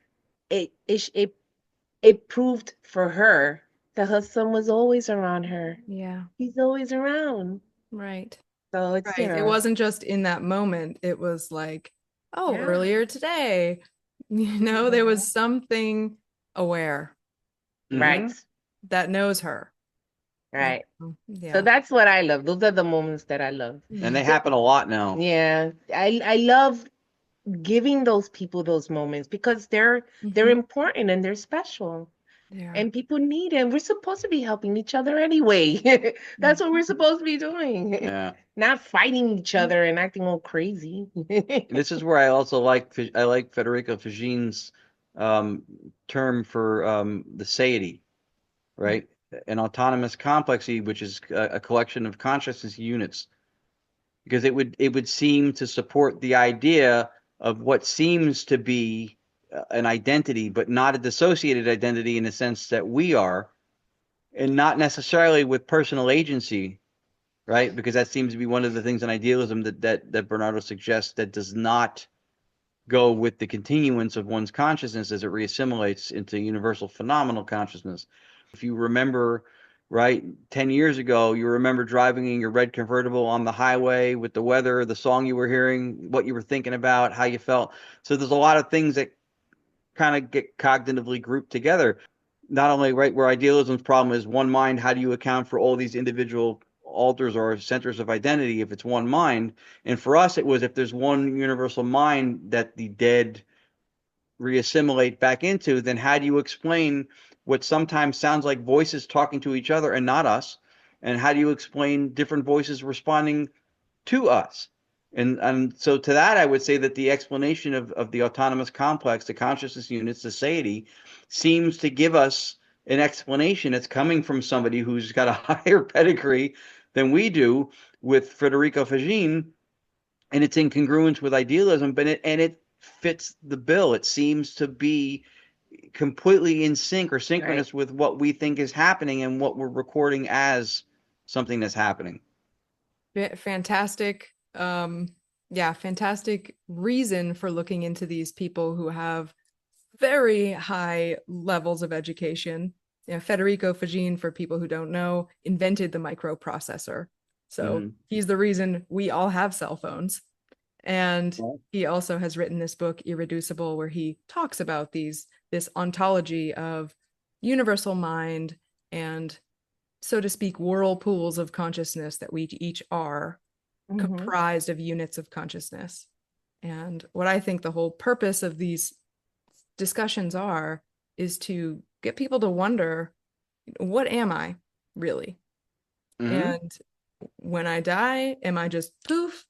it proved for her that her son was always around her. Yeah. He's always around. Right. So it's right. It wasn't just in that moment. It was like, earlier today, there was something aware. Right. That knows her. Right. Yeah. So that's what I love. Those are the moments that I love. And they happen a lot now. Yeah. I love giving those people those moments because they're important and they're special. Yeah. And people need it. And we're supposed to be helping each other anyway. That's what we're supposed to be doing. Yeah. Not fighting each other and acting all crazy. This is where I also like Federico Fagin's term for the satiety, right? An autonomous complexity, which is a collection of consciousness units, because it would seem to support the idea of what seems to be an identity, but not a dissociated identity in the sense that we are, and not necessarily with personal agency, right? Because that seems to be one of the things in idealism that Bernardo suggests that does not go with the continuance of one's consciousness as it reassimilates into universal phenomenal consciousness. If you remember, right, 10 years ago, you remember driving in your red convertible on the highway with the weather, the song you were hearing, what you were thinking about, how you felt. So there's a lot of things that kind of get cognitively grouped together. Not only, right, where idealism's problem is one mind, how do you account for all these individual alters or centers of identity if it's one mind? And for us, it was if there's one universal mind that the dead reassimilate back into, then how do you explain what sometimes sounds like voices talking to each other and not us? And how do you explain different voices responding to us? And so to that, I would say that the explanation of the autonomous complex, the consciousness units, the satiety, seems to give us an explanation. It's coming from somebody who's got a higher pedigree than we do with Federico Fagin, and it's in congruence with idealism, but it fits the bill. It seems to be completely in sync or synchronous with what we think is happening and what we're recording as something that's happening. Fantastic Yeah, fantastic reason for looking into these people who have very high levels of education. Federico Fagin, for people who don't know, invented the microprocessor. So Hmm. he's the reason we all have cell phones. And Right. he also has written this book, Irreducible, where he talks about this ontology of universal mind and, so to speak, whirlpools of consciousness that we each are, Mm-hmm. comprised of units of consciousness. And what I think the whole purpose of these discussions is to get people to wonder, what am I really? Hmm. And when I die, am I just poof?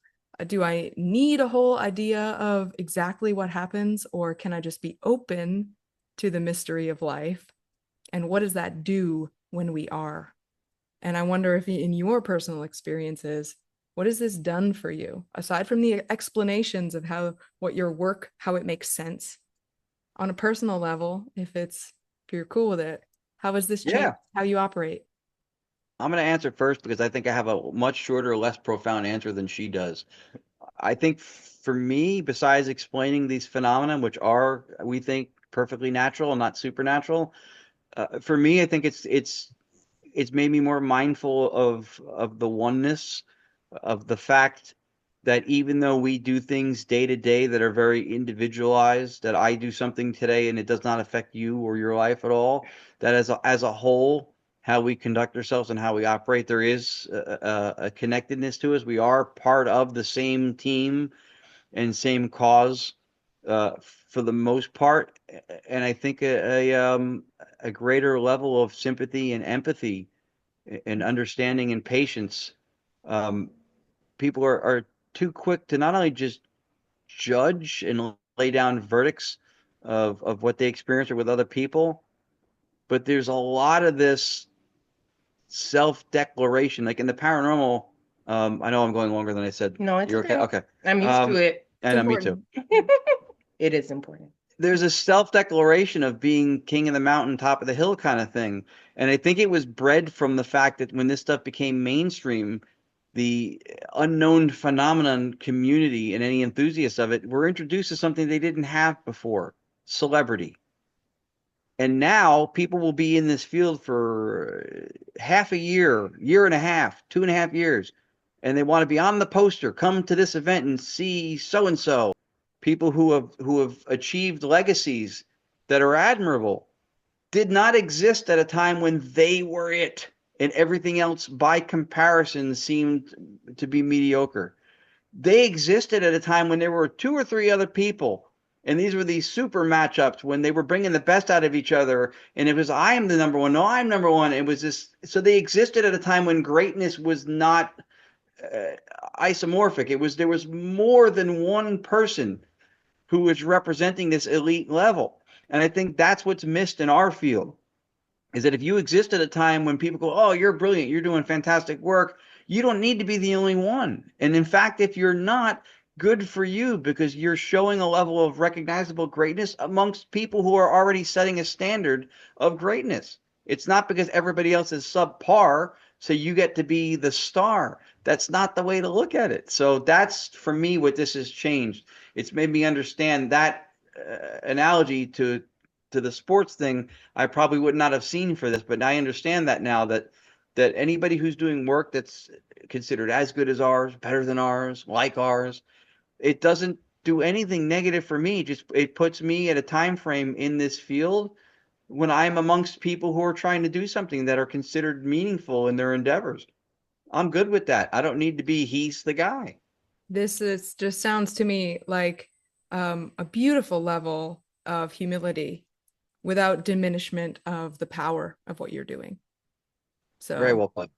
Do I need a whole idea of exactly what happens, or can I just be open to the mystery of life? And what does that do when we are? And I wonder if in your personal experiences, what has this done for you? Aside from the explanations of what your work, how it makes sense on a personal level, if you're cool with it, how has this changed Yeah. how you operate? I'm going to answer first because I think I have a much shorter, less profound answer than she does. I think for me, besides explaining these phenomena, which are, we think, perfectly natural and not supernatural, for me, I think it's made me more mindful of the oneness, of the fact that even though we do things day to day that are very individualized, that I do something today and it does not affect you or your life at all, that as a whole, how we conduct ourselves and how we operate, there is a connectedness to us. We are part of the same team and same cause, uh, for the most part, and I think a greater level of sympathy and empathy and understanding and patience. Um, People are too quick to not only just judge and lay down verdicts of what they experience or with other people, but there's a lot of this self-declaration, like in the paranormal. I know I'm going longer than I said. No, it's You're okay? okay. Okay. I'm used to it. It's And me too. important. It is important. There's a self-declaration of being king of the mountain, top of the hill kind of thing. And I think it was bred from the fact that when this stuff became mainstream, the unknown phenomenon community and any enthusiasts of it were introduced to something they didn't have before, celebrity. And now people will be in this field for half a year, year and a half, 2.5 years, and they want to be on the poster. Come to this event and see so and so. People who have achieved legacies that are admirable did not exist at a time when they were it, and everything else by comparison seemed to be mediocre. They existed at a time when there were two or three other people, and these were these super matchups when they were bringing the best out of each other, and it was, I am the number one, no, I'm number one. It was this, so they existed at a time when greatness was not uh, isomorphic. It was, there was more than one person who was representing this elite level. And I think that's what's missed in our field, is that if you exist at a time when people go, oh, you're brilliant, you're doing fantastic work, you don't need to be the only one. And in fact, if you're not, good for you, because you're showing a level of recognizable greatness amongst people who are already setting a standard of greatness. It's not because everybody else is subpar, so you get to be the star. That's not the way to look at it. So that's, for me, what this has changed. It's made me understand that analogy to the sports thing. I probably would not have seen for this, but I understand that now, that anybody who's doing work that's considered as good as ours, better than ours, like ours, it doesn't do anything negative for me. Just it puts me at a time frame in this field when I'm amongst people who are trying to do something that are considered meaningful in their endeavors. I'm good with that. I don't need to be he's the guy. This is just sounds to me like a beautiful level of humility without diminishment of the power of what you're doing. Very So well put.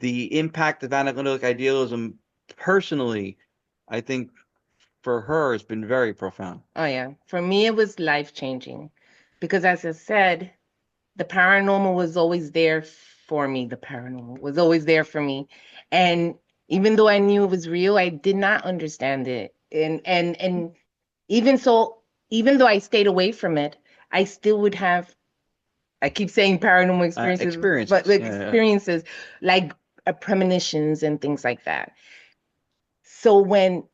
The impact of analytic idealism, personally, I think for her has been very profound. Oh yeah. For me, it was life-changing because, as I said, the paranormal was always there for me. The paranormal was always there for me. And even though I knew it was real, I did not understand it. And even so, even though I stayed away from it, I still would have, I keep saying paranormal experiences, but Experiences. like Yeah. experiences like premonitions and things like that. So when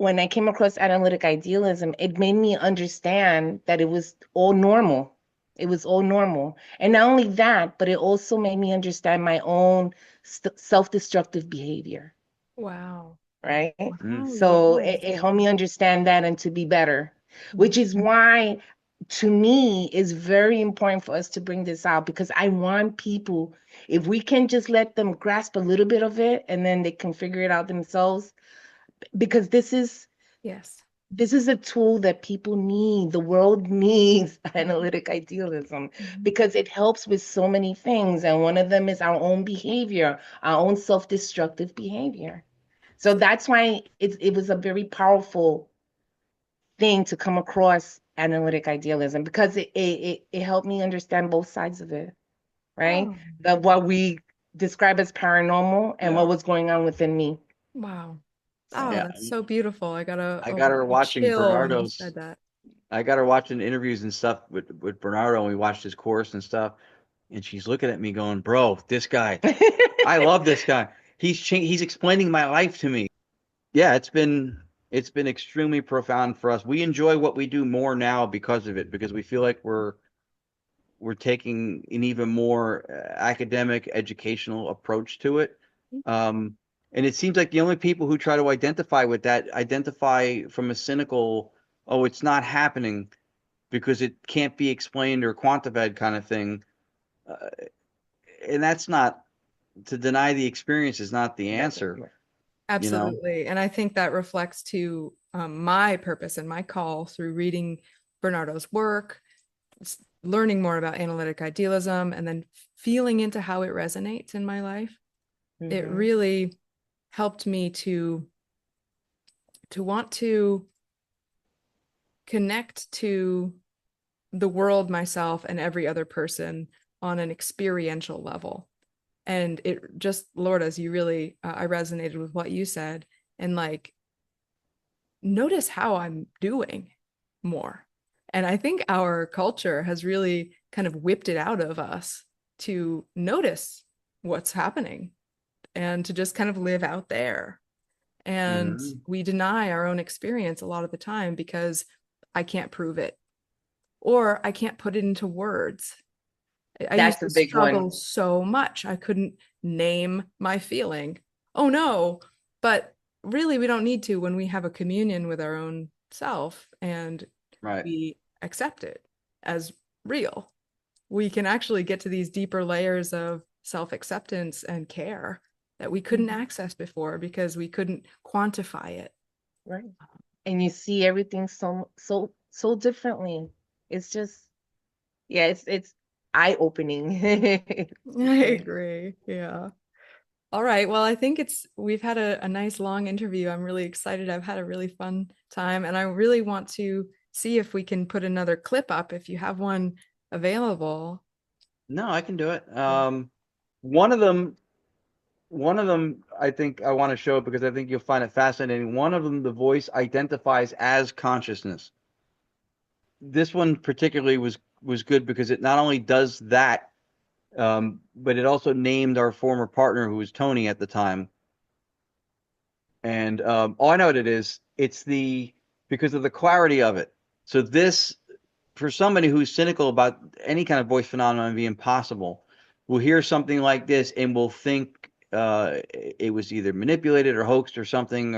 when I came across analytic idealism, it made me understand that it was all normal. It was all normal. And not only that, but it also made me understand my own self-destructive behavior, Wow. right? Mm. Wow, So yes. it helped me understand that and to be better, which Mhm. is why, to me, it's very important for us to bring this out, because I want people, if we can just let them grasp a little bit of it and then they can figure it out themselves, because Yes. this is a tool that people need. The world needs analytic idealism Mhm. because it helps with so many things. And one of them is our own behavior, our own self-destructive behavior. So that's why it was a very powerful thing to come across analytic idealism, because it helped me understand both sides of it, right? Oh, What we describe as paranormal and Yeah. what was going on within me. wow. Oh, So, Yeah. that's so beautiful. I got I got her a watching chill when you Bernardo's. said that. I got her watching interviews and stuff with Bernardo, and we watched his course and stuff. And she's looking at me going, "Bro, this guy, I love this guy. He's explaining my life to me." Yeah, it's been extremely profound for us. We enjoy what we do more now because of it, because we feel like we're taking an even more academic, educational approach to it. Um, and it seems like the only people who try to identify with that identify from a cynical, oh, it's not happening because it can't be explained or quantified kind of thing. Uh, and that's not, to deny the experience is not the answer, you know? Absolutely. And I think that reflects to my purpose and my call through reading Bernardo's work, learning more about analytic idealism, and then feeling into how it resonates in my life. It Mhm. really helped me to want to connect to the world, myself, and every other person on an experiential level. And it just, Lord, as you really, I resonated with what you said, and like, notice how I'm doing more. And I think our culture has really kind of whipped it out of us to notice what's happening and to just kind of live out there. And Mhm. we deny our own experience a lot of the time because I can't prove it or I can't put it into words. I used That's a to big one. struggle so much. I couldn't name my feeling. Oh no. But really, we don't need to when we have a communion with our own self and Right. we accept it as real. We can actually get to these deeper layers of self acceptance and care that we couldn't Mhm. access before because we couldn't quantify it. Right. And you see everything so differently. It's just, yeah, it's eye-opening. I agree. Yeah. All right. Well, I think we've had a nice long interview. I'm really excited. I've had a really fun time, and I really want to see if we can put another clip up if you have one available. No, I can do it. One of them, one of them, I think I want to show because I think you'll find it fascinating. One of them, the voice identifies as consciousness. This one particularly was good because it not only does that, but it also named our former partner, who was Tony at the time. And oh, I know what it is. It's because of the clarity of it. So this, for somebody who's cynical about any kind of voice phenomenon being possible, will hear something like this and will think it was either manipulated or hoaxed or something.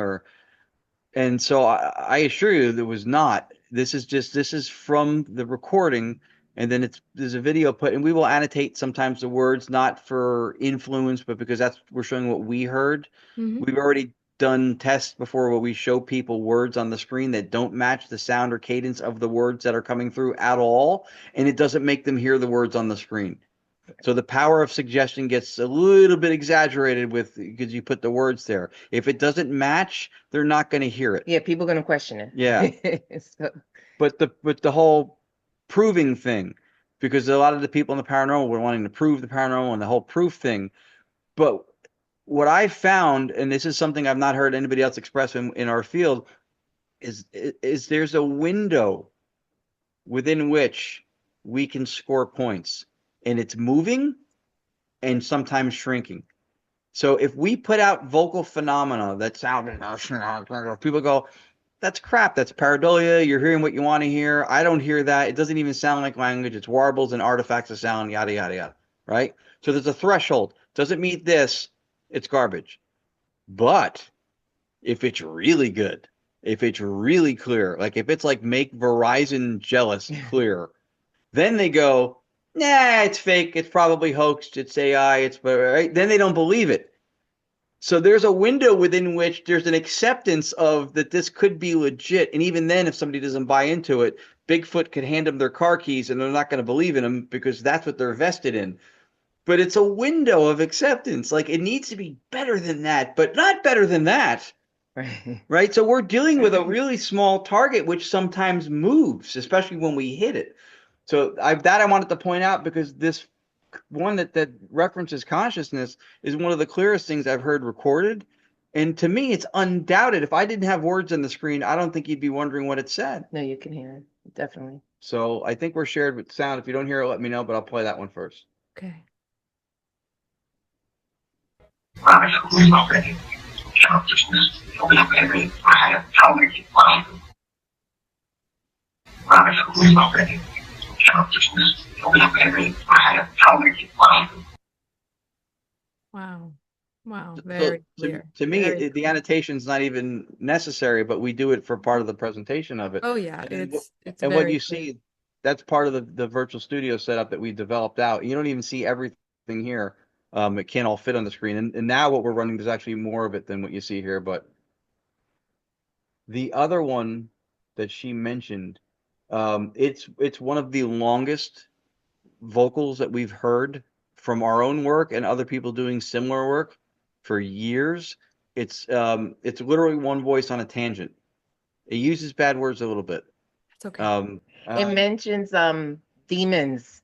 And so I assure you, there was not. This is from the recording, and then there's a video put, and we will annotate sometimes the words, not for influence, but because we're showing what we heard. Mhm. We've already done tests before where we show people words on the screen that don't match the sound or cadence of the words that are coming through at all, and it doesn't make them hear the words on the screen. So the power of suggestion gets a little bit exaggerated because you put the words there. If it doesn't match, they're not going to hear it. Yeah, people are gonna question Yeah. it. So, But the whole proving thing, because a lot of the people in the paranormal were wanting to prove the paranormal and the whole proof thing. But what I found, and this is something I've not heard anybody else express in our field, is there's a window within which we can score points, and it's moving and sometimes shrinking. So if we put out vocal phenomena that sound, people go, that's crap. That's pareidolia. You're hearing what you want to hear. I don't hear that. It doesn't even sound like language. It's warbles and artifacts of sound, yada, yada, yada. Right? So there's a threshold. Doesn't meet this, it's garbage. But if it's really good, if it's really clear, like if it's like make Verizon jealous clear, then they go, nah, it's fake. It's probably hoaxed. It's AI. It's right. Then they don't believe it. So there's a window within which there's an acceptance of that this could be legit. And even then, if somebody doesn't buy into it, Bigfoot could hand them their car keys and they're not going to believe in them because that's what they're vested in. But it's a window of acceptance. Like it needs to be better than that, but not better than that. Right. So we're dealing with a really small target, which sometimes moves, especially when we hit it. So I wanted to point out because this one that references consciousness is one of the clearest things I've heard recorded. And to me, it's undoubted. If I didn't have words on the screen, I don't think you'd be wondering what it said. No, you can hear it. Definitely. So I think we're shared with sound. If you don't hear it, let me know, but I'll play that one first. Okay. Wow. Wow. Very clear. To me, the annotation's not even necessary, but we do it for part of the presentation of it. Oh yeah, And it's and very what you clear. see, that's part of the virtual studio setup that we developed out. You don't even see everything here. It can't all fit on the screen. And now what we're running, there's actually more of it than what you see here. But the other one that she mentioned, it's one of the longest vocals that we've heard from our own work and other people doing similar work for years. It's literally one voice on a tangent. It uses bad words a little bit. It's okay. It mentions demons,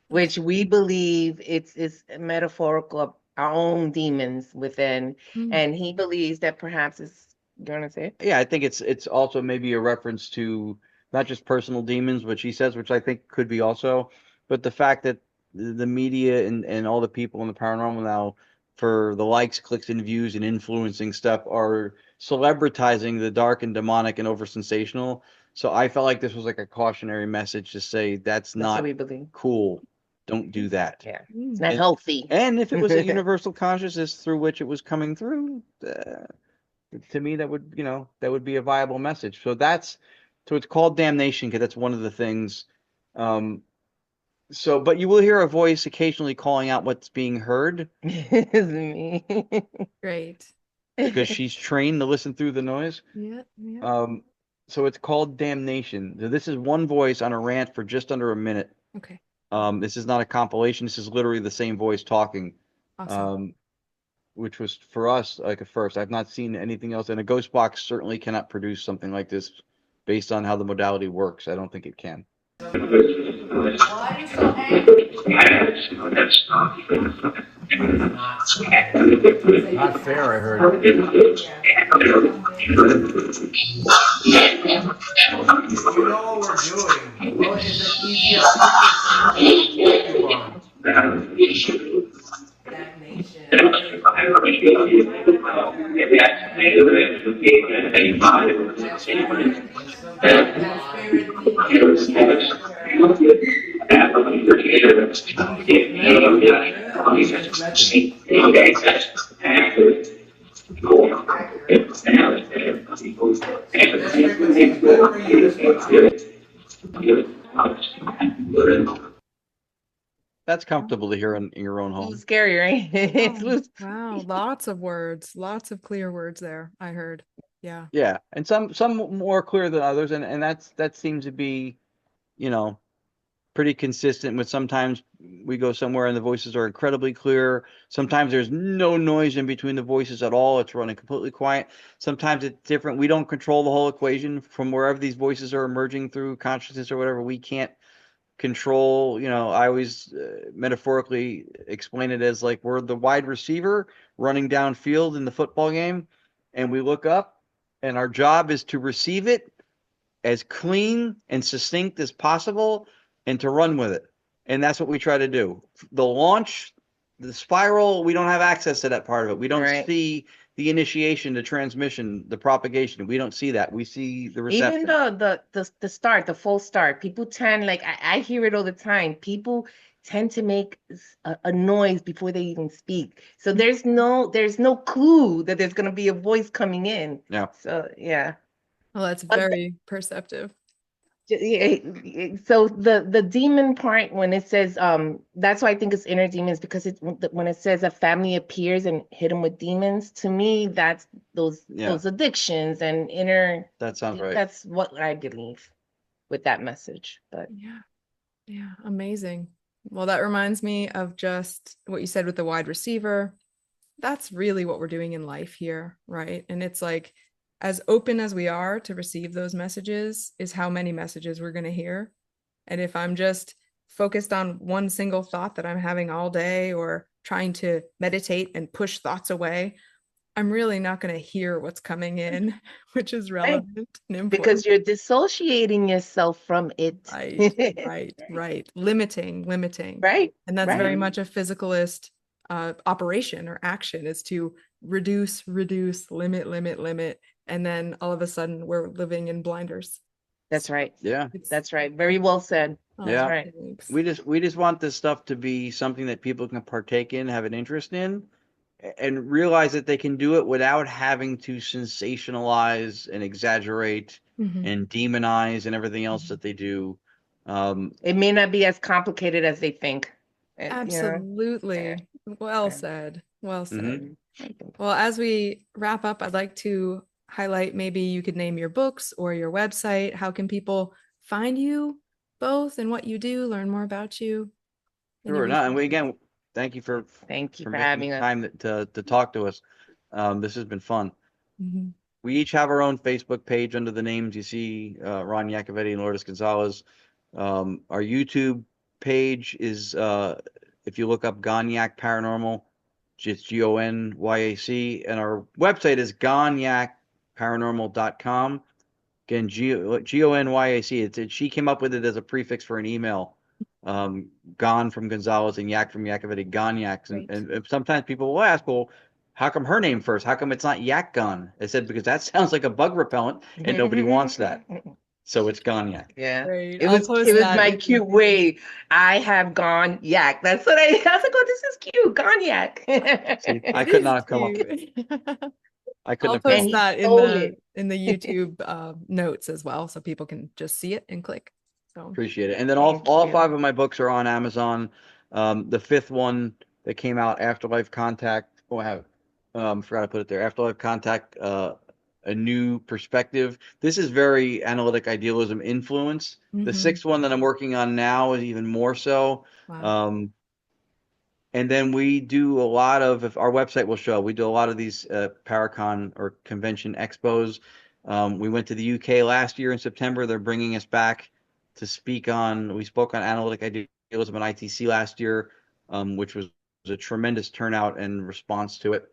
which we believe it's metaphorical of our own demons within, and he believes that perhaps it's gonna say. Yeah, I think it's also maybe a reference to not just personal demons, which he says, which I think could be also, but the fact that the media and all the people in the paranormal now, for the likes, clicks, and views and influencing stuff, are celebritizing the dark and demonic and over sensational. So I felt like this was like a cautionary message to say that's not what we believe. cool. Don't do that. Yeah, it's not healthy. And if it was a universal consciousness through which it was coming through, to me that would be a viable message. So it's called damnation because that's one of the things. But you will hear a voice occasionally calling out what's being heard. It's me. Great. Because she's trained to listen through the noise. Yeah. Yeah. So it's called damnation. This is one voice on a rant for just under a minute. Okay. This is not a compilation. This is literally the same voice talking. Awesome. Which was for us like a first. I've not seen anything else, and a ghost box certainly cannot produce something like this based on how the modality works. I don't think it can. Why are you so angry? Not fair, I heard. You know what we're doing. What is the easiest That's comfortable to hear in your own home. It's scary, right? Wow, lots of words, lots of clear words there. I heard. Yeah. Yeah, and some more clear than others, and that seems to be, pretty consistent with sometimes we go somewhere and the voices are incredibly clear. Sometimes there's no noise in between the voices at all. It's running completely quiet. Sometimes it's different. We don't control the whole equation from wherever these voices are emerging through consciousness or whatever. We can't control, I always metaphorically explain it as like we're the wide receiver running downfield in the football game, and we look up and our job is to receive it as clean and succinct as possible and to run with it. And that's what we try to do. The launch, the spiral, we don't have access to that part of it. We don't see the initiation, the transmission, the propagation. We don't see that. We see the reception. Even the start, the full start, people tend, like I hear it all the time. People tend to make a noise before they even speak. So there's no clue that there's gonna be a voice coming in. Yeah. So yeah. Well, that's But very perceptive. so the demon part, when it says that's why I think it's inner demons, because when it says a family appears and hit them with demons, to me that's those addictions and inner. That sounds right. That's what I believe with that message. But yeah, amazing. Well, that reminds me of just what you said with the wide receiver. That's really what we're doing in life here, right? And it's like, as open as we are to receive those messages is how many messages we're going to hear. And if I'm just focused on one single thought that I'm having all day, or trying to meditate and push thoughts away, I'm really not going to hear what's coming in, which is relevant and important. Because you're dissociating yourself from it. Right. Limiting. Right. And that's very much a physicalist operation or action, is to reduce, limit. And then all of a sudden we're living in blinders. That's right. Yeah. That's right. Very well said. Yeah. Right. We just want this stuff to be something that people can partake in, have an interest in, and realize that they can do it without having to sensationalize and exaggerate and demonize and everything else that they do. It may not be as complicated as they think. Absolutely. Well said. Well said. Well, as we wrap up, I'd like to highlight, maybe you could name your books or your website. How can people find you both and what you do, learn more about you? Sure. And again, thank you for having time to talk to us. This has been fun. We each have our own Facebook page under the names you see, Ron Iacovetti and Lourdes Gonzalez. Our YouTube page is, if you look up Gonyac Paranormal, it's GONYAC, and our website is gonyacparanormal.com. Again, GONYAC. She came up with it as a prefix for an email. Gon from Gonzalez and Yak from Iacovetti, Gonyacs. And sometimes people will ask, well, how come her name first? How come it's not Yak Gon? I said, because that sounds like a bug repellent and nobody wants that. So it's Gonyac. Yeah. Great. It was my cute way. I have gone yak. That's what I was like, oh, this is cute. Gonyac. See, I could not have come up with it. I couldn't I'll have post that in the YouTube notes as well, so people can just see it and click. So appreciate it. And then all 5 of my books are on Amazon. The 5th one that came out, Afterlife Contact. Oh, I have forgot to put it there. Afterlife Contact, A New Perspective. This is very analytic idealism influence. The 6th one that I'm working on now is even more so. Wow. And then we do a lot of, if our website will show, we do a lot of these Paracon or convention expos. We went to the UK last year in September. They're bringing us back to speak on, we spoke on analytic idealism at ITC last year, which was a tremendous turnout and response to it.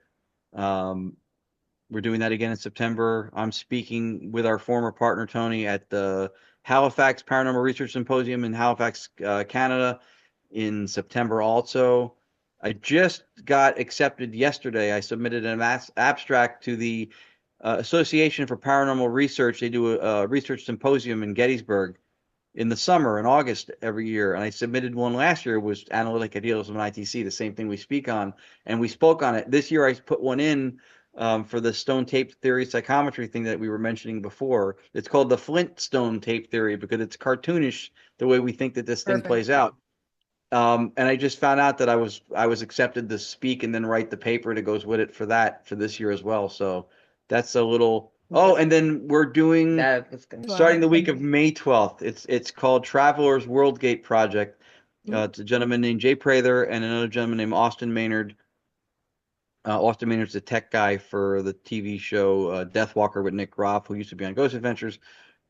We're doing that again in September. I'm speaking with our former partner, Tony, at the Halifax Paranormal Research Symposium in Halifax, Canada in September also. I just got accepted yesterday. I submitted an abstract to the Association for Paranormal Research. They do a research symposium in Gettysburg in the summer, in August every year. And I submitted one last year, was Analytic Idealism and ITC, the same thing we speak on. And we spoke on it. This year I put one in for the stone tape theory psychometry thing that we were mentioning before. It's called the Flint stone tape theory because it's cartoonish the way we think that this thing plays out. And I just found out that I was accepted to speak and then write the paper that goes with it for this year as well. So that's a little. Oh, and then we're doing starting the week of May 12th. It's called Traveler's Worldgate Project. It's a gentleman named Jay Prather and another gentleman named Austin Maynard. Austin Maynard's the tech guy for the TV show Deathwalker with Nick Groff, who used to be on Ghost Adventures,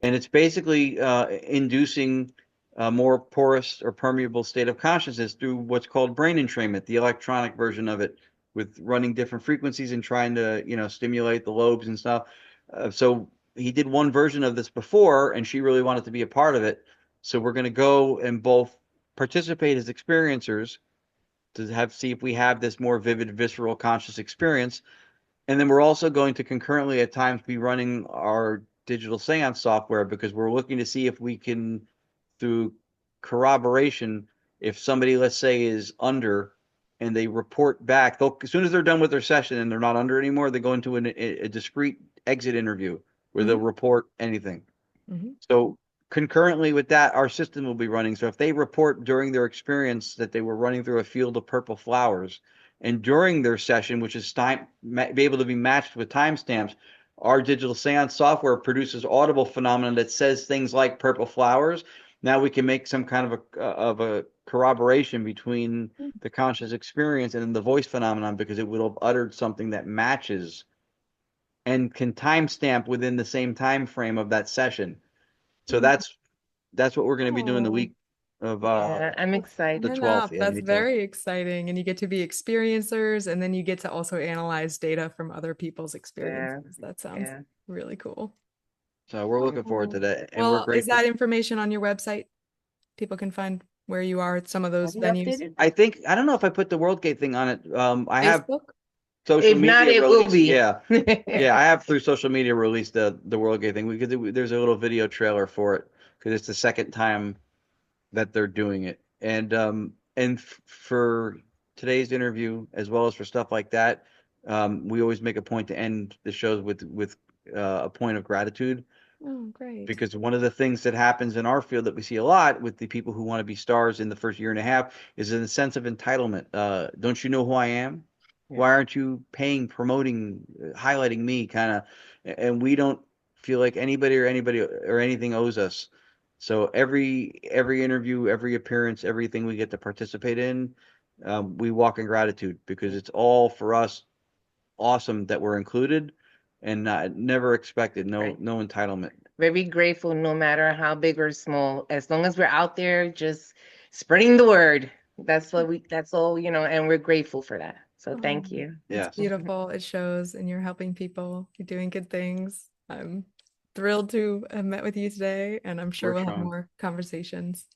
and it's basically inducing a more porous or permeable state of consciousness through what's called brain entrainment, the electronic version of it, with running different frequencies and trying to, stimulate the lobes and stuff. So he did one version of this before, and she really wanted to be a part of it. So we're going to go and both participate as experiencers to see if we have this more vivid, visceral, conscious experience. And then we're also going to concurrently at times be running our digital seance software because we're looking to see if we can, through corroboration, if somebody, let's say, is under and they report back, as soon as they're done with their session and they're not under anymore, they go into a discrete exit interview where they'll report anything. So concurrently with that, our system will be running. So if they report during their experience that they were running through a field of purple flowers, and during their session, which is be able to be matched with timestamps, our digital seance software produces audible phenomena that says things like purple flowers. Now we can make some kind of a corroboration between the conscious experience and the voice phenomenon, because it would have uttered something that matches and can timestamp within the same time frame of that session. So that's what we're going to be doing the week of Yeah, I'm excited. the 12th. Yeah, That's May 12th. very exciting. And you get to be experiencers, and then you get to also analyze data from other people's experiences. That sounds really cool. So we're looking forward to that. And Well, we're is grateful. that information on your website? People can find where you are at some of those venues. I think, I don't know if I put the WorldGate thing on it. I have Facebook? social If media not, it will be. Yeah. Yeah, I have through social media released the WorldGate thing. There's a little video trailer for it because it's the second time that they're doing it. And for today's interview, as well as for stuff like that, we always make a point to end the shows with a point of gratitude. Oh, great. Because one of the things that happens in our field that we see a lot with the people who want to be stars in the first year and a half is in the sense of entitlement. Don't you know who I am? Why aren't you paying, promoting, highlighting me, kind of? And we don't feel like anybody or anything owes us. So every interview, every appearance, everything we get to participate in, we walk in gratitude, because it's all for us awesome that we're included, and never expected, no entitlement. Very grateful, no matter how big or small, as long as we're out there just spreading the word. That's all, and we're grateful for that. So thank you. It's beautiful. It shows, and you're helping people. You're doing good things. I'm thrilled to have met with you today, and I'm sure we'll have more conversations.